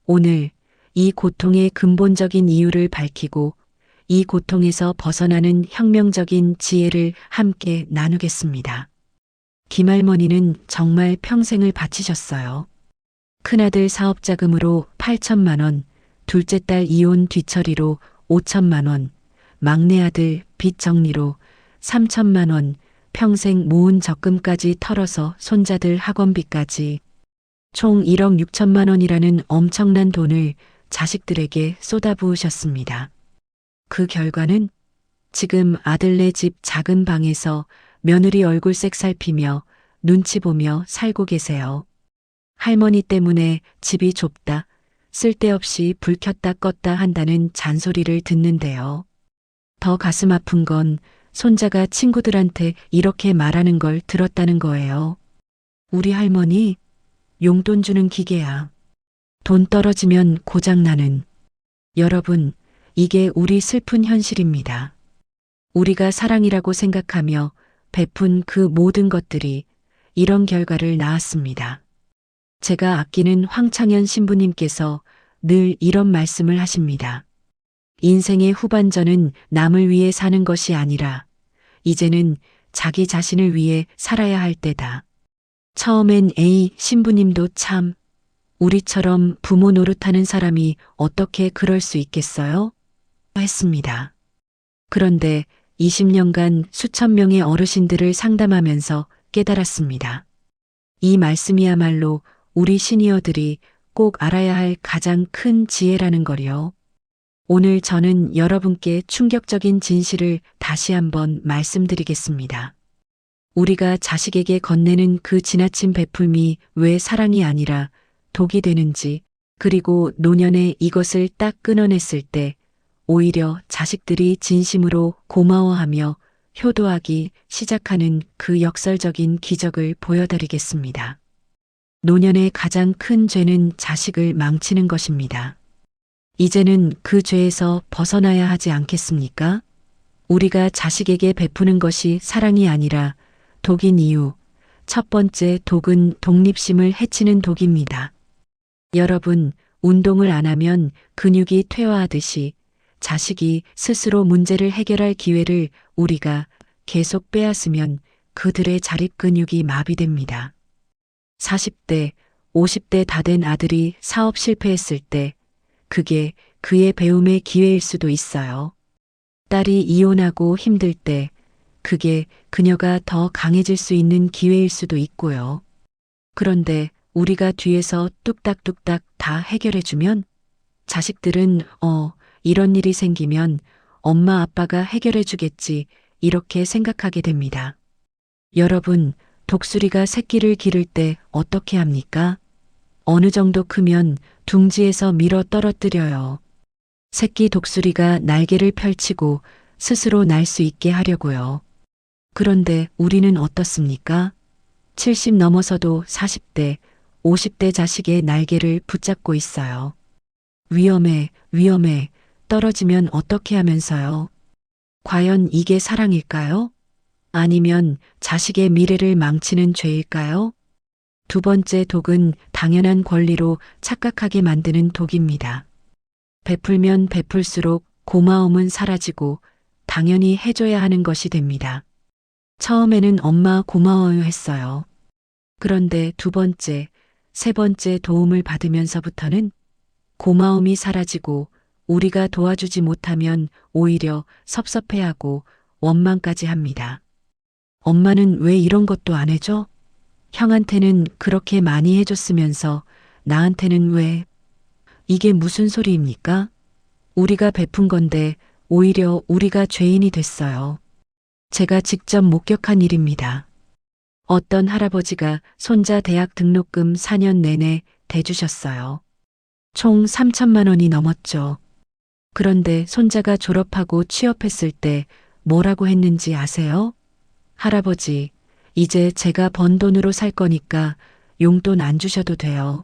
오늘 이 고통의 근본적인 이유를 밝히고 이 고통에서 벗어나는 혁명적인 지혜를 함께 나누겠습니다. 김할머니는 정말 평생을 바치셨어요. 큰아들 사업자금으로 8천만 원, 둘째 딸 이혼 뒤처리로 5천만 원, 막내 아들 빚 정리로 3천만 원, 평생 모은 적금까지 털어서 손자들 학원비까지 총 1억 6천만 원이라는 엄청난 돈을 자식들에게 쏟아부으셨습니다. 그 결과는 지금 아들네 집 작은 방에서 며느리 얼굴색 살피며 눈치 보며 살고 계세요. 할머니 때문에 집이 좁다, 쓸데없이 불 켰다 껐다 한다는 잔소리를 듣는데요. 더 가슴 아픈 건 손자가 친구들한테 이렇게 말하는 걸 들었다는 거예요. 우리 할머니 용돈 주는 기계야. 돈 떨어지면 고장나는. 여러분, 이게 우리 슬픈 현실입니다. 우리가 사랑이라고 생각하며 베푼 그 모든 것들이 이런 결과를 낳았습니다. 제가 아끼는 황창현 신부님께서 늘 이런 말씀을 하십니다. 인생의 후반전은 남을 위해 사는 것이 아니라 이제는 자기 자신을 위해 살아야 할 때다. 처음엔 에이, 신부님도 참, 우리처럼 부모 노릇하는 사람이 어떻게 그럴 수 있겠어요? 했습니다. 그런데 20년간 수천 명의 어르신들을 상담하면서 깨달았습니다. 이 말씀이야말로 우리 시니어들이 꼭 알아야 할 가장 큰 지혜라는 거요. 오늘 저는 여러분께 충격적인 진실을 다시 한번 말씀드리겠습니다. 우리가 자식에게 건네는 그 지나친 베풀미 왜 사랑이 아니라 독이 되는지, 그리고 노년에 이것을 딱 끊어냈을 때 오히려 자식들이 진심으로 고마워하며 효도하기 시작하는 그 역설적인 기적을 보여드리겠습니다. 노년의 가장 큰 죄는 자식을 망치는 것입니다. 이제는 그 죄에서 벗어나야 하지 않겠습니까? 우리가 자식에게 베푸는 것이 사랑이 아니라 독인 이유, 첫 번째 독은 독립심을 해치는 독입니다. 여러분, 운동을 안 하면 근육이 퇴화하듯이 자식이 스스로 문제를 해결할 기회를 우리가 계속 빼앗으면 그들의 자립 근육이 마비됩니다. 40대, 50대 다 된 아들이 사업 실패했을 때 그게 그의 배움의 기회일 수도 있어요. 딸이 이혼하고 힘들 때 그게 그녀가 더 강해질 수 있는 기회일 수도 있고요. 그런데 우리가 뒤에서 뚝딱뚝딱 다 해결해주면 자식들은 이런 일이 생기면 엄마 아빠가 해결해주겠지 이렇게 생각하게 됩니다. 여러분, 독수리가 새끼를 기를 때 어떻게 합니까? 어느 정도 크면 둥지에서 밀어 떨어뜨려요. 새끼 독수리가 날개를 펼치고 스스로 날 수 있게 하려고요. 그런데 우리는 어떻습니까? 70 넘어서도 40대, 50대 자식의 날개를 붙잡고 있어요. 위험해, 위험해, 떨어지면 어떻게 하면서요? 과연 이게 사랑일까요? 아니면 자식의 미래를 망치는 죄일까요? 두 번째 독은 당연한 권리로 착각하게 만드는 독입니다. 베풀면 베풀수록 고마움은 사라지고 당연히 해줘야 하는 것이 됩니다. 처음에는 엄마 고마워요 했어요. 그런데 두 번째, 세 번째 도움을 받으면서부터는 고마움이 사라지고 우리가 도와주지 못하면 오히려 섭섭해하고 원망까지 합니다. 엄마는 왜 이런 것도 안 해줘? 형한테는 그렇게 많이 해줬으면서 나한테는 왜? 이게 무슨 소리입니까? 우리가 베푼 건데 오히려 우리가 죄인이 됐어요. 제가 직접 목격한 일입니다. 어떤 할아버지가 손자 대학 등록금 4년 내내 대주셨어요. 총 3천만 원이 넘었죠. 그런데 손자가 졸업하고 취업했을 때 뭐라고 했는지 아세요? 할아버지, 이제 제가 번 돈으로 살 거니까 용돈 안 주셔도 돼요.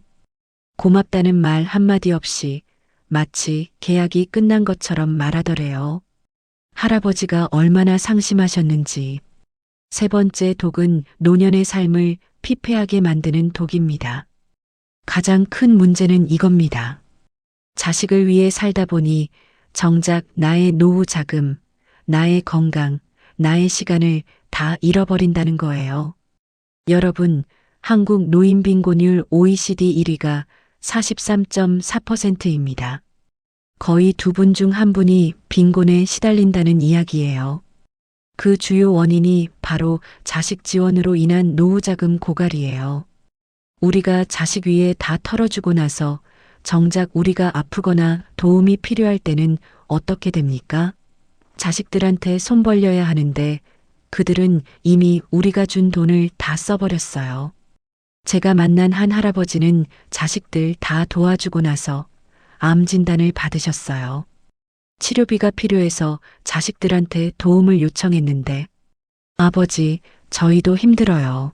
고맙다는 말 한마디 없이 마치 계약이 끝난 것처럼 말하더래요. 할아버지가 얼마나 상심하셨는지. 세 번째 독은 노년의 삶을 피폐하게 만드는 독입니다. 가장 큰 문제는 이겁니다. 자식을 위해 살다 보니 정작 나의 노후 자금, 나의 건강, 나의 시간을 다 잃어버린다는 거예요. 여러분, 한국 노인 빈곤율 OECD 1위가 43.4%입니다. 거의 두 분 중 한 분이 빈곤에 시달린다는 이야기예요. 그 주요 원인이 바로 자식 지원으로 인한 노후자금 고갈이에요. 우리가 자식 위에 다 털어주고 나서 정작 우리가 아프거나 도움이 필요할 때는 어떻게 됩니까? 자식들한테 손 벌려야 하는데 그들은 이미 우리가 준 돈을 다 써버렸어요. 제가 만난 한 할아버지는 자식들 다 도와주고 나서 암 진단을 받으셨어요. 치료비가 필요해서 자식들한테 도움을 요청했는데 아버지, 저희도 힘들어요.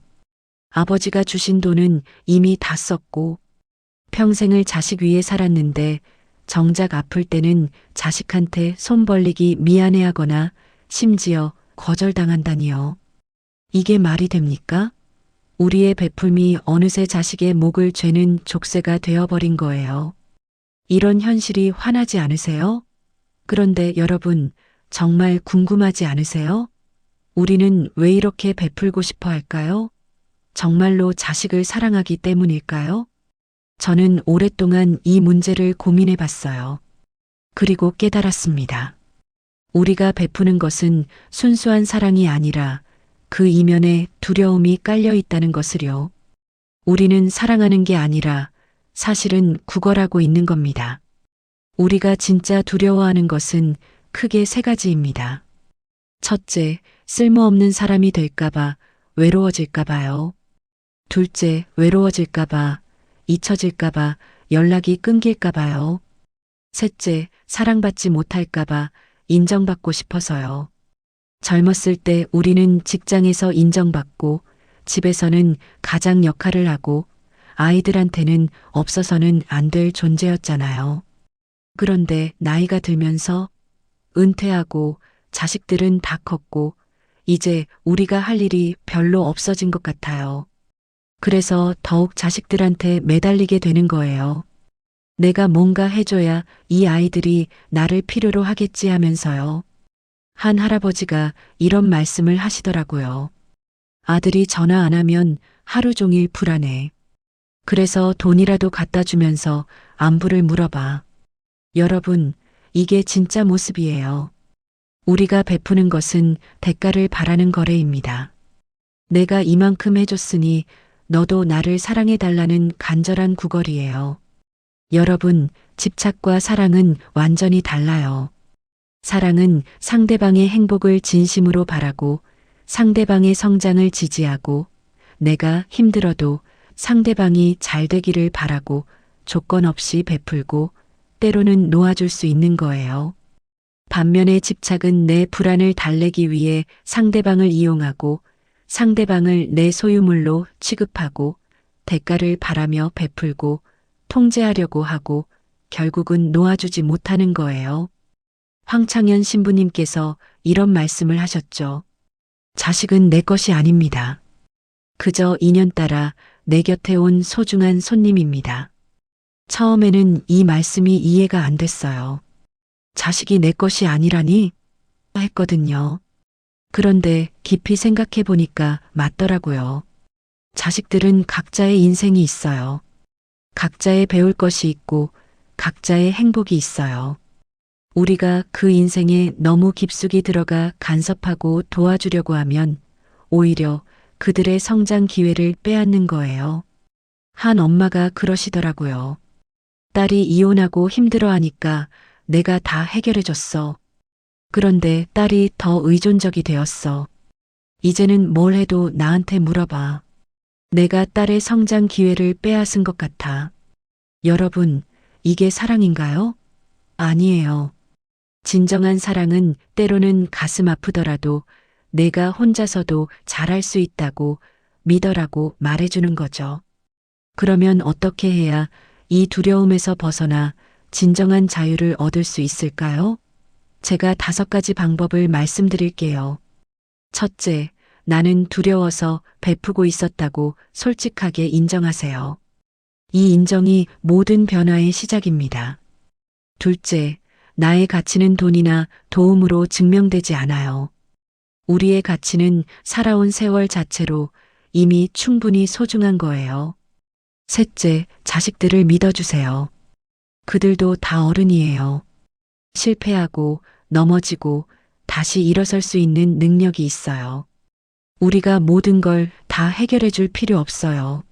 아버지가 주신 돈은 이미 다 썼고 평생을 자식 위에 살았는데 정작 아플 때는 자식한테 손 벌리기 미안해하거나 심지어 거절당한다니요. 이게 말이 됩니까? 우리의 베풀미 어느새 자식의 목을 죄는 족쇄가 되어버린 거예요. 이런 현실이 화나지 않으세요? 그런데 여러분, 정말 궁금하지 않으세요? 우리는 왜 이렇게 베풀고 싶어 할까요? 정말로 자식을 사랑하기 때문일까요? 저는 오랫동안 이 문제를 고민해 봤어요. 그리고 깨달았습니다. 우리가 베푸는 것은 순수한 사랑이 아니라 그 이면에 두려움이 깔려 있다는 것을요. 우리는 사랑하는 게 아니라 사실은 구걸하고 있는 겁니다. 우리가 진짜 두려워하는 것은 크게 세 가지입니다. 첫째, 쓸모없는 사람이 될까봐 외로워질까봐요. 둘째, 외로워질까봐, 잊혀질까봐, 연락이 끊길까봐요. 셋째, 사랑받지 못할까봐 인정받고 싶어서요. 젊었을 때 우리는 직장에서 인정받고 집에서는 가장 역할을 하고 아이들한테는 없어서는 안 될 존재였잖아요. 그런데 나이가 들면서 은퇴하고 자식들은 다 컸고 이제 우리가 할 일이 별로 없어진 것 같아요. 그래서 더욱 자식들한테 매달리게 되는 거예요. 내가 뭔가 해줘야 이 아이들이 나를 필요로 하겠지 하면서요. 한 할아버지가 이런 말씀을 하시더라고요. 아들이 전화 안 하면 하루 종일 불안해. 그래서 돈이라도 갖다 주면서 안부를 물어봐. 여러분, 이게 진짜 모습이에요. 우리가 베푸는 것은 대가를 바라는 거래입니다. 내가 이만큼 해줬으니 너도 나를 사랑해달라는 간절한 구걸이에요. 여러분, 집착과 사랑은 완전히 달라요. 사랑은 상대방의 행복을 진심으로 바라고 상대방의 성장을 지지하고 내가 힘들어도 상대방이 잘 되기를 바라고 조건 없이 베풀고 때로는 놓아줄 수 있는 거예요. 반면에 집착은 내 불안을 달래기 위해 상대방을 이용하고 상대방을 내 소유물로 취급하고 대가를 바라며 베풀고 통제하려고 하고 결국은 놓아주지 못하는 거예요. 황창현 신부님께서 이런 말씀을 하셨죠. 자식은 내 것이 아닙니다. 그저 인연 따라 내 곁에 온 소중한 손님입니다. 처음에는 이 말씀이 이해가 안 됐어요. 자식이 내 것이 아니라니? 했거든요. 그런데 깊이 생각해 보니까 맞더라고요. 자식들은 각자의 인생이 있어요. 각자의 배울 것이 있고 각자의 행복이 있어요. 우리가 그 인생에 너무 깊숙이 들어가 간섭하고 도와주려고 하면 오히려 그들의 성장 기회를 빼앗는 거예요. 한 엄마가 그러시더라고요. 딸이 이혼하고 힘들어하니까 내가 다 해결해줬어. 그런데 딸이 더 의존적이 되었어. 이제는 뭘 해도 나한테 물어봐. 내가 딸의 성장 기회를 빼앗은 것 같아. 여러분, 이게 사랑인가요? 아니에요. 진정한 사랑은 때로는 가슴 아프더라도 내가 혼자서도 잘할 수 있다고 믿어라고 말해주는 거죠. 그러면 어떻게 해야 이 두려움에서 벗어나 진정한 자유를 얻을 수 있을까요? 제가 5가지 방법을 말씀드릴게요. 첫째, 나는 두려워서 베푸고 있었다고 솔직하게 인정하세요. 이 인정이 모든 변화의 시작입니다. 둘째, 나의 가치는 돈이나 도움으로 증명되지 않아요. 우리의 가치는 살아온 세월 자체로 이미 충분히 소중한 거예요. 셋째, 자식들을 믿어주세요. 그들도 다 어른이에요. 실패하고 넘어지고 다시 일어설 수 있는 능력이 있어요. 우리가 모든 걸 다 해결해 줄 필요 없어요.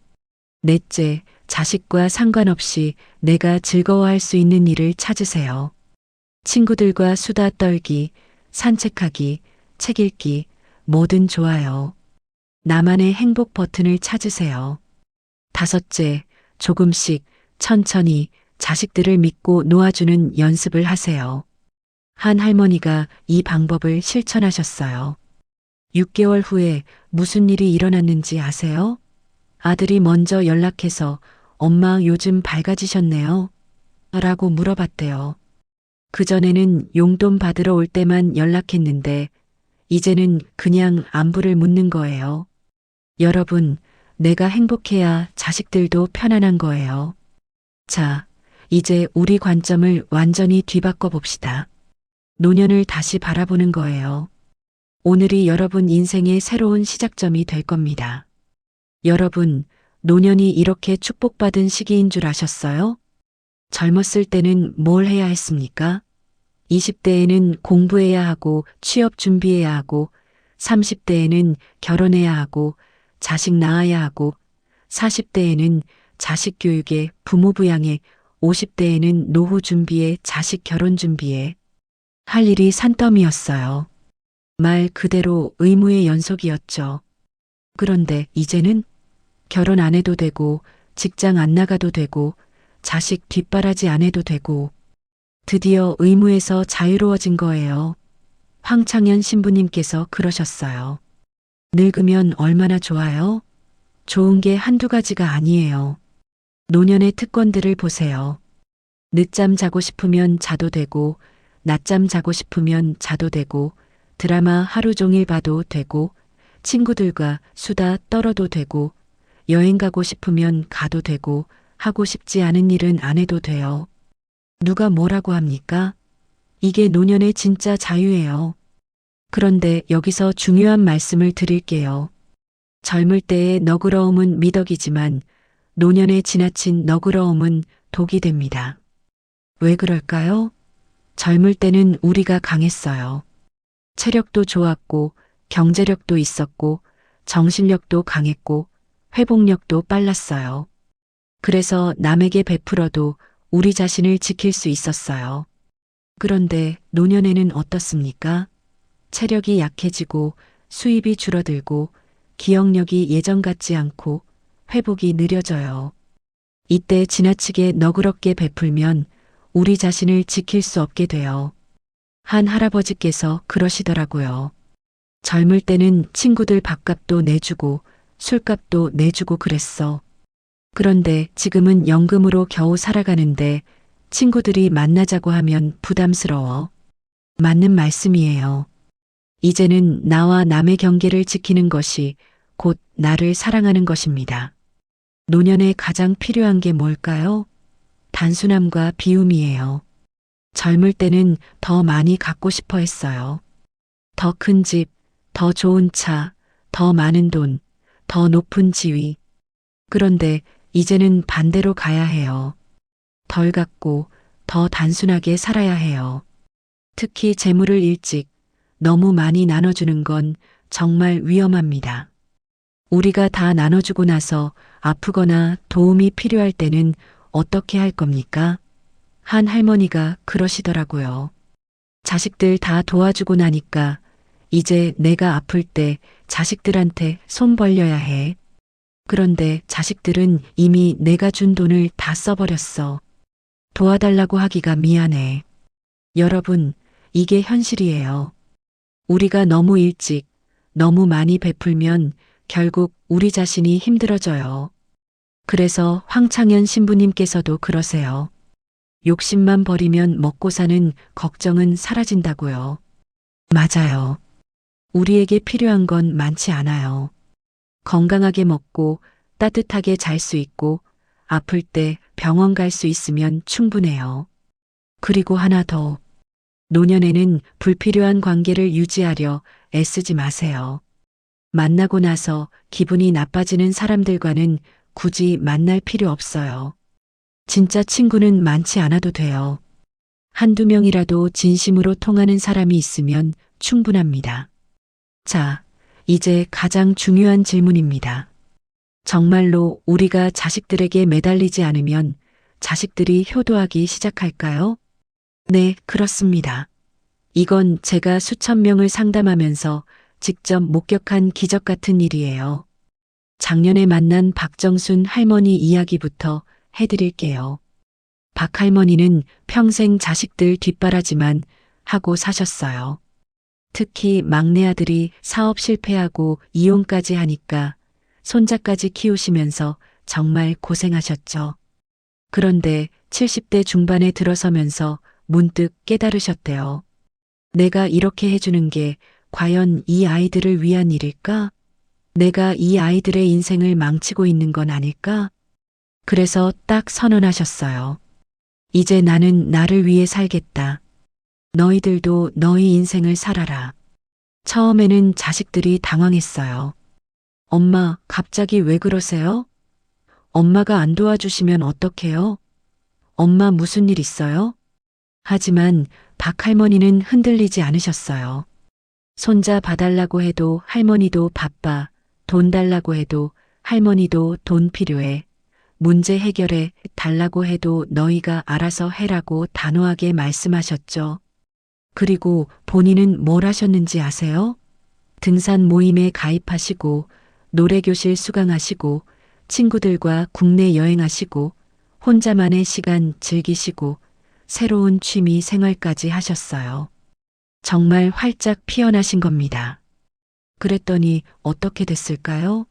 넷째, 자식과 상관없이 내가 즐거워할 수 있는 일을 찾으세요. 친구들과 수다 떨기, 산책하기, 책 읽기, 뭐든 좋아요. 나만의 행복 버튼을 찾으세요. 다섯째, 조금씩 천천히 자식들을 믿고 놓아주는 연습을 하세요. 한 할머니가 이 방법을 실천하셨어요. 6개월 후에 무슨 일이 일어났는지 아세요? 아들이 먼저 연락해서 엄마 요즘 밝아지셨네요. 라고 물어봤대요. 그전에는 용돈 받으러 올 때만 연락했는데 이제는 그냥 안부를 묻는 거예요. 여러분, 내가 행복해야 자식들도 편안한 거예요. 자, 이제 우리 관점을 완전히 뒤바꿔 봅시다. 노년을 다시 바라보는 거예요. 오늘이 여러분 인생의 새로운 시작점이 될 겁니다. 여러분, 노년이 이렇게 축복받은 시기인 줄 아셨어요? 젊었을 때는 뭘 해야 했습니까? 20대에는 공부해야 하고 취업 준비해야 하고 30대에는 결혼해야 하고 자식 낳아야 하고 40대에는 자식 교육에 부모 부양에 50대에는 노후 준비에 자식 결혼 준비에 할 일이 산더미였어요. 말 그대로 의무의 연속이었죠. 그런데 이제는 결혼 안 해도 되고 직장 안 나가도 되고 자식 뒷바라지 안 해도 되고 드디어 의무에서 자유로워진 거예요. 황창현 신부님께서 그러셨어요. 늙으면 얼마나 좋아요? 좋은 게 한두 가지가 아니에요. 노년의 특권들을 보세요. 늦잠 자고 싶으면 자도 되고, 낮잠 자고 싶으면 자도 되고, 드라마 하루 종일 봐도 되고, 친구들과 수다 떨어도 되고, 여행 가고 싶으면 가도 되고, 하고 싶지 않은 일은 안 해도 돼요. 누가 뭐라고 합니까? 이게 노년의 진짜 자유예요. 그런데 여기서 중요한 말씀을 드릴게요. 젊을 때의 너그러움은 미덕이지만 노년에 지나친 너그러움은 독이 됩니다. 왜 그럴까요? 젊을 때는 우리가 강했어요. 체력도 좋았고 경제력도 있었고 정신력도 강했고 회복력도 빨랐어요. 그래서 남에게 베풀어도 우리 자신을 지킬 수 있었어요. 그런데 노년에는 어떻습니까? 체력이 약해지고 수입이 줄어들고 기억력이 예전 같지 않고 회복이 느려져요. 이때 지나치게 너그럽게 베풀면 우리 자신을 지킬 수 없게 돼요. 한 할아버지께서 그러시더라고요. 젊을 때는 친구들 밥값도 내주고 술값도 내주고 그랬어. 그런데 지금은 연금으로 겨우 살아가는데 친구들이 만나자고 하면 부담스러워. 맞는 말씀이에요. 이제는 나와 남의 경계를 지키는 것이 곧 나를 사랑하는 것입니다. 노년에 가장 필요한 게 뭘까요? 단순함과 비움이에요. 젊을 때는 더 많이 갖고 싶어 했어요. 더 큰 집, 더 좋은 차, 더 많은 돈, 더 높은 지위. 그런데 이제는 반대로 가야 해요. 덜 갖고 더 단순하게 살아야 해요. 특히 재물을 일찍 너무 많이 나눠주는 건 정말 위험합니다. 우리가 다 나눠주고 나서 아프거나 도움이 필요할 때는 어떻게 할 겁니까? 한 할머니가 그러시더라고요. 자식들 다 도와주고 나니까 이제 내가 아플 때 자식들한테 손 벌려야 해. 그런데 자식들은 이미 내가 준 돈을 다 써버렸어. 도와달라고 하기가 미안해. 여러분, 이게 현실이에요. 우리가 너무 일찍, 너무 많이 베풀면 결국 우리 자신이 힘들어져요. 그래서 황창현 신부님께서도 그러세요. 욕심만 버리면 먹고 사는 걱정은 사라진다고요. 맞아요. 우리에게 필요한 건 많지 않아요. 건강하게 먹고 따뜻하게 잘 수 있고 아플 때 병원 갈 수 있으면 충분해요. 그리고 하나 더. 노년에는 불필요한 관계를 유지하려 애쓰지 마세요. 만나고 나서 기분이 나빠지는 사람들과는 굳이 만날 필요 없어요. 진짜 친구는 많지 않아도 돼요. 한두 명이라도 진심으로 통하는 사람이 있으면 충분합니다. 자, 이제 가장 중요한 질문입니다. 정말로 우리가 자식들에게 매달리지 않으면 자식들이 효도하기 시작할까요? 네, 그렇습니다. 이건 제가 수천 명을 상담하면서 직접 목격한 기적 같은 일이에요. 작년에 만난 박정순 할머니 이야기부터 해드릴게요. 박 할머니는 평생 자식들 뒷바라지만 하고 사셨어요. 특히 막내 아들이 사업 실패하고 이혼까지 하니까 손자까지 키우시면서 정말 고생하셨죠. 그런데 70대 중반에 들어서면서 문득 깨달으셨대요. 내가 이렇게 해주는 게 과연 이 아이들을 위한 일일까? 내가 이 아이들의 인생을 망치고 있는 건 아닐까? 그래서 딱 선언하셨어요. 이제 나는 나를 위해 살겠다. 너희들도 너희 인생을 살아라. 처음에는 자식들이 당황했어요. 엄마, 갑자기 왜 그러세요? 엄마가 안 도와주시면 어떡해요? 엄마 무슨 일 있어요? 하지만 박 할머니는 흔들리지 않으셨어요. 손자 봐달라고 해도 할머니도 바빠. 돈 달라고 해도 할머니도 돈 필요해. 문제 해결해 달라고 해도 너희가 알아서 해라고 단호하게 말씀하셨죠. 그리고 본인은 뭘 하셨는지 아세요? 등산 모임에 가입하시고 노래교실 수강하시고 친구들과 국내 여행하시고 혼자만의 시간 즐기시고 새로운 취미 생활까지 하셨어요. 정말 활짝 피어나신 겁니다. 그랬더니 어떻게 됐을까요?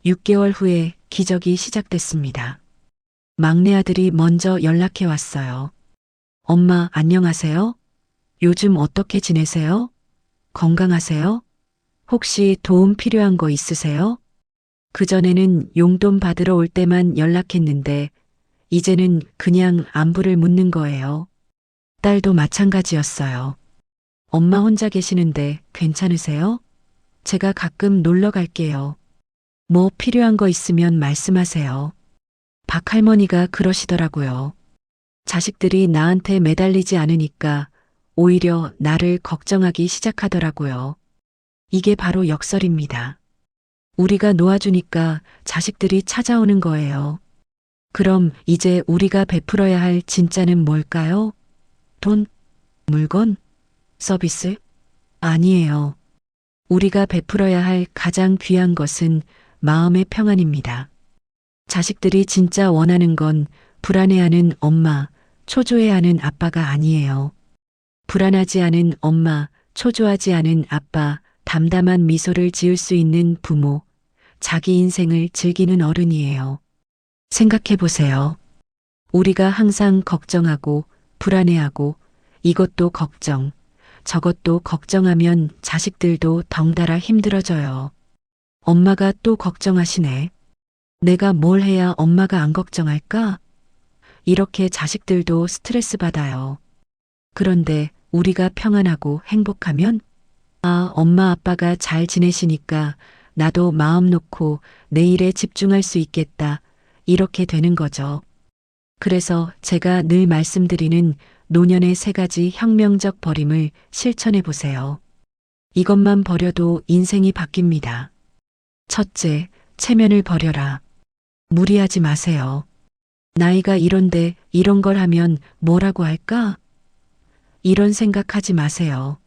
6개월 후에 기적이 시작됐습니다. 막내 아들이 먼저 연락해 왔어요. 엄마, 안녕하세요? 요즘 어떻게 지내세요? 건강하세요? 혹시 도움 필요한 거 있으세요? 그전에는 용돈 받으러 올 때만 연락했는데 이제는 그냥 안부를 묻는 거예요. 딸도 마찬가지였어요. 엄마 혼자 계시는데 괜찮으세요? 제가 가끔 놀러 갈게요. 뭐 필요한 거 있으면 말씀하세요. 박 할머니가 그러시더라고요. 자식들이 나한테 매달리지 않으니까 오히려 나를 걱정하기 시작하더라고요. 이게 바로 역설입니다. 우리가 놓아주니까 자식들이 찾아오는 거예요. 그럼 이제 우리가 베풀어야 할 진짜는 뭘까요? 돈? 물건? 서비스? 아니에요. 우리가 베풀어야 할 가장 귀한 것은 마음의 평안입니다. 자식들이 진짜 원하는 건 불안해하는 엄마, 초조해하는 아빠가 아니에요. 불안하지 않은 엄마, 초조하지 않은 아빠, 담담한 미소를 지을 수 있는 부모, 자기 인생을 즐기는 어른이에요. 생각해 보세요. 우리가 항상 걱정하고 불안해하고 이것도 걱정, 저것도 걱정하면 자식들도 덩달아 힘들어져요. 엄마가 또 걱정하시네. 내가 뭘 해야 엄마가 안 걱정할까? 이렇게 자식들도 스트레스 받아요. 그런데 우리가 평안하고 행복하면 아, 엄마 아빠가 잘 지내시니까 나도 마음 놓고 내 일에 집중할 수 있겠다. 이렇게 되는 거죠. 그래서 제가 늘 말씀드리는 노년의 3가지 혁명적 버림을 실천해 보세요. 이것만 버려도 인생이 바뀝니다. 첫째, 체면을 버려라. 무리하지 마세요. 나이가 이런데 이런 걸 하면 뭐라고 할까? 이런 생각하지 마세요.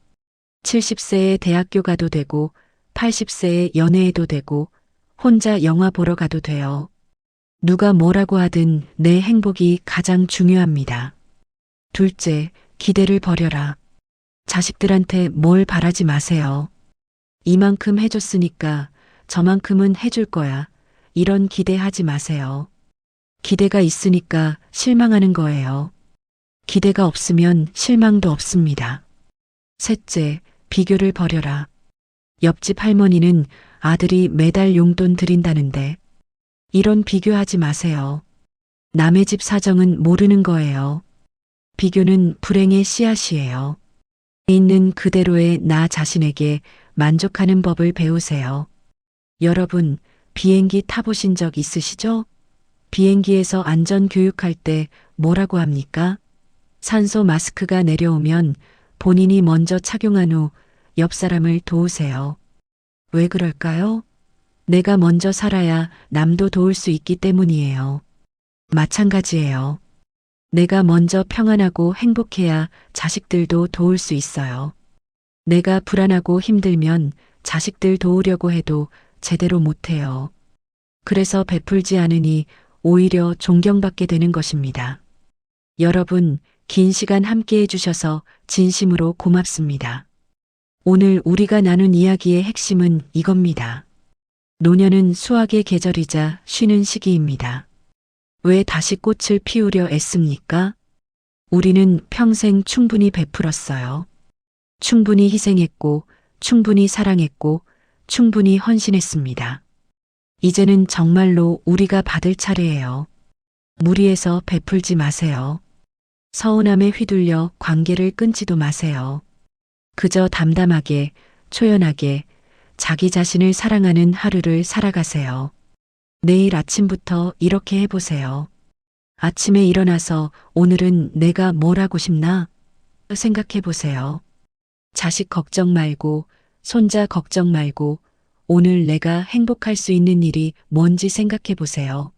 70세에 대학교 가도 되고 80세에 연애해도 되고 혼자 영화 보러 가도 돼요. 누가 뭐라고 하든 내 행복이 가장 중요합니다. 둘째, 기대를 버려라. 자식들한테 뭘 바라지 마세요. 이만큼 해줬으니까 저만큼은 해줄 거야. 이런 기대하지 마세요. 기대가 있으니까 실망하는 거예요. 기대가 없으면 실망도 없습니다. 셋째, 비교를 버려라. 옆집 할머니는 아들이 매달 용돈 드린다는데 이런 비교하지 마세요. 남의 집 사정은 모르는 거예요. 비교는 불행의 씨앗이에요. 있는 그대로의 나 자신에게 만족하는 법을 배우세요. 여러분, 비행기 타보신 적 있으시죠? 비행기에서 안전 교육할 때 뭐라고 합니까? 산소 마스크가 내려오면 본인이 먼저 착용한 후 옆 사람을 도우세요. 왜 그럴까요? 내가 먼저 살아야 남도 도울 수 있기 때문이에요. 마찬가지예요. 내가 먼저 평안하고 행복해야 자식들도 도울 수 있어요. 내가 불안하고 힘들면 자식들 도우려고 해도 제대로 못해요. 그래서 베풀지 않으니 오히려 존경받게 되는 것입니다. 여러분, 긴 시간 함께 해주셔서 진심으로 고맙습니다. 오늘 우리가 나눈 이야기의 핵심은 이겁니다. 노년은 수확의 계절이자 쉬는 시기입니다. 왜 다시 꽃을 피우려 애씁니까? 우리는 평생 충분히 베풀었어요. 충분히 희생했고, 충분히 사랑했고, 충분히 헌신했습니다. 이제는 정말로 우리가 받을 차례예요. 무리해서 베풀지 마세요. 서운함에 휘둘려 관계를 끊지도 마세요. 그저 담담하게, 초연하게, 자기 자신을 사랑하는 하루를 살아가세요. 내일 아침부터 이렇게 해보세요. 아침에 일어나서 오늘은 내가 뭘 하고 싶나? 생각해보세요. 자식 걱정 말고, 손자 걱정 말고, 오늘 내가 행복할 수 있는 일이 뭔지 생각해보세요.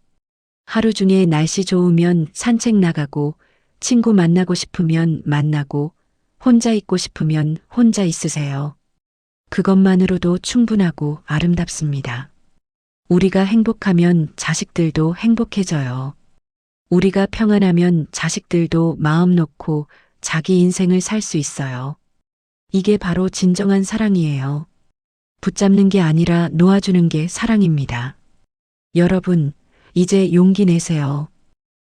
하루 중에 날씨 좋으면 산책 나가고, 친구 만나고 싶으면 만나고, 혼자 있고 싶으면 혼자 있으세요. 그것만으로도 충분하고 아름답습니다. 우리가 행복하면 자식들도 행복해져요. 우리가 평안하면 자식들도 마음 놓고 자기 인생을 살 수 있어요. 이게 바로 진정한 사랑이에요. 붙잡는 게 아니라 놓아주는 게 사랑입니다. 여러분, 이제 용기 내세요.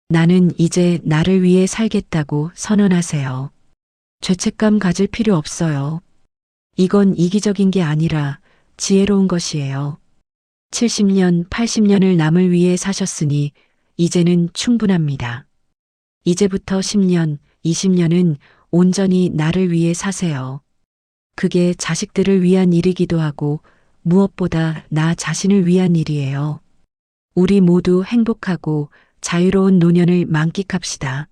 나는 이제 나를 위해 살겠다고 선언하세요. 죄책감 가질 필요 없어요. 이건 이기적인 게 아니라 지혜로운 것이에요. 70년, 80년을 남을 위해 사셨으니 이제는 충분합니다. 이제부터 10년, 20년은 온전히 나를 위해 사세요. 그게 자식들을 위한 일이기도 하고 무엇보다 나 자신을 위한 일이에요. 우리 모두 행복하고 자유로운 노년을 만끽합시다.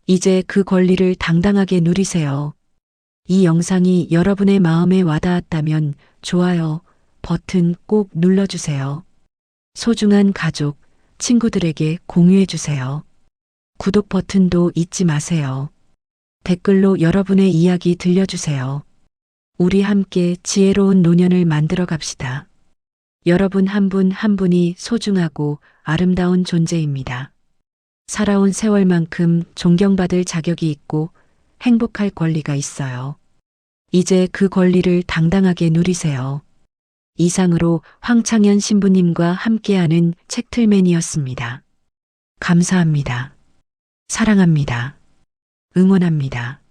이제 그 권리를 당당하게 누리세요. 이 영상이 여러분의 마음에 와닿았다면 좋아요 버튼 꼭 눌러주세요. 소중한 가족, 친구들에게 공유해주세요. 구독 버튼도 잊지 마세요. 댓글로 여러분의 이야기 들려주세요. 우리 함께 지혜로운 노년을 만들어 갑시다. 여러분 한 분 한 분이 소중하고 아름다운 존재입니다. 살아온 세월만큼 존경받을 자격이 있고 행복할 권리가 있어요. 이제 그 권리를 당당하게 누리세요. 이상으로 황창현 신부님과 함께하는 책틀맨이었습니다. 감사합니다. 사랑합니다. 응원합니다.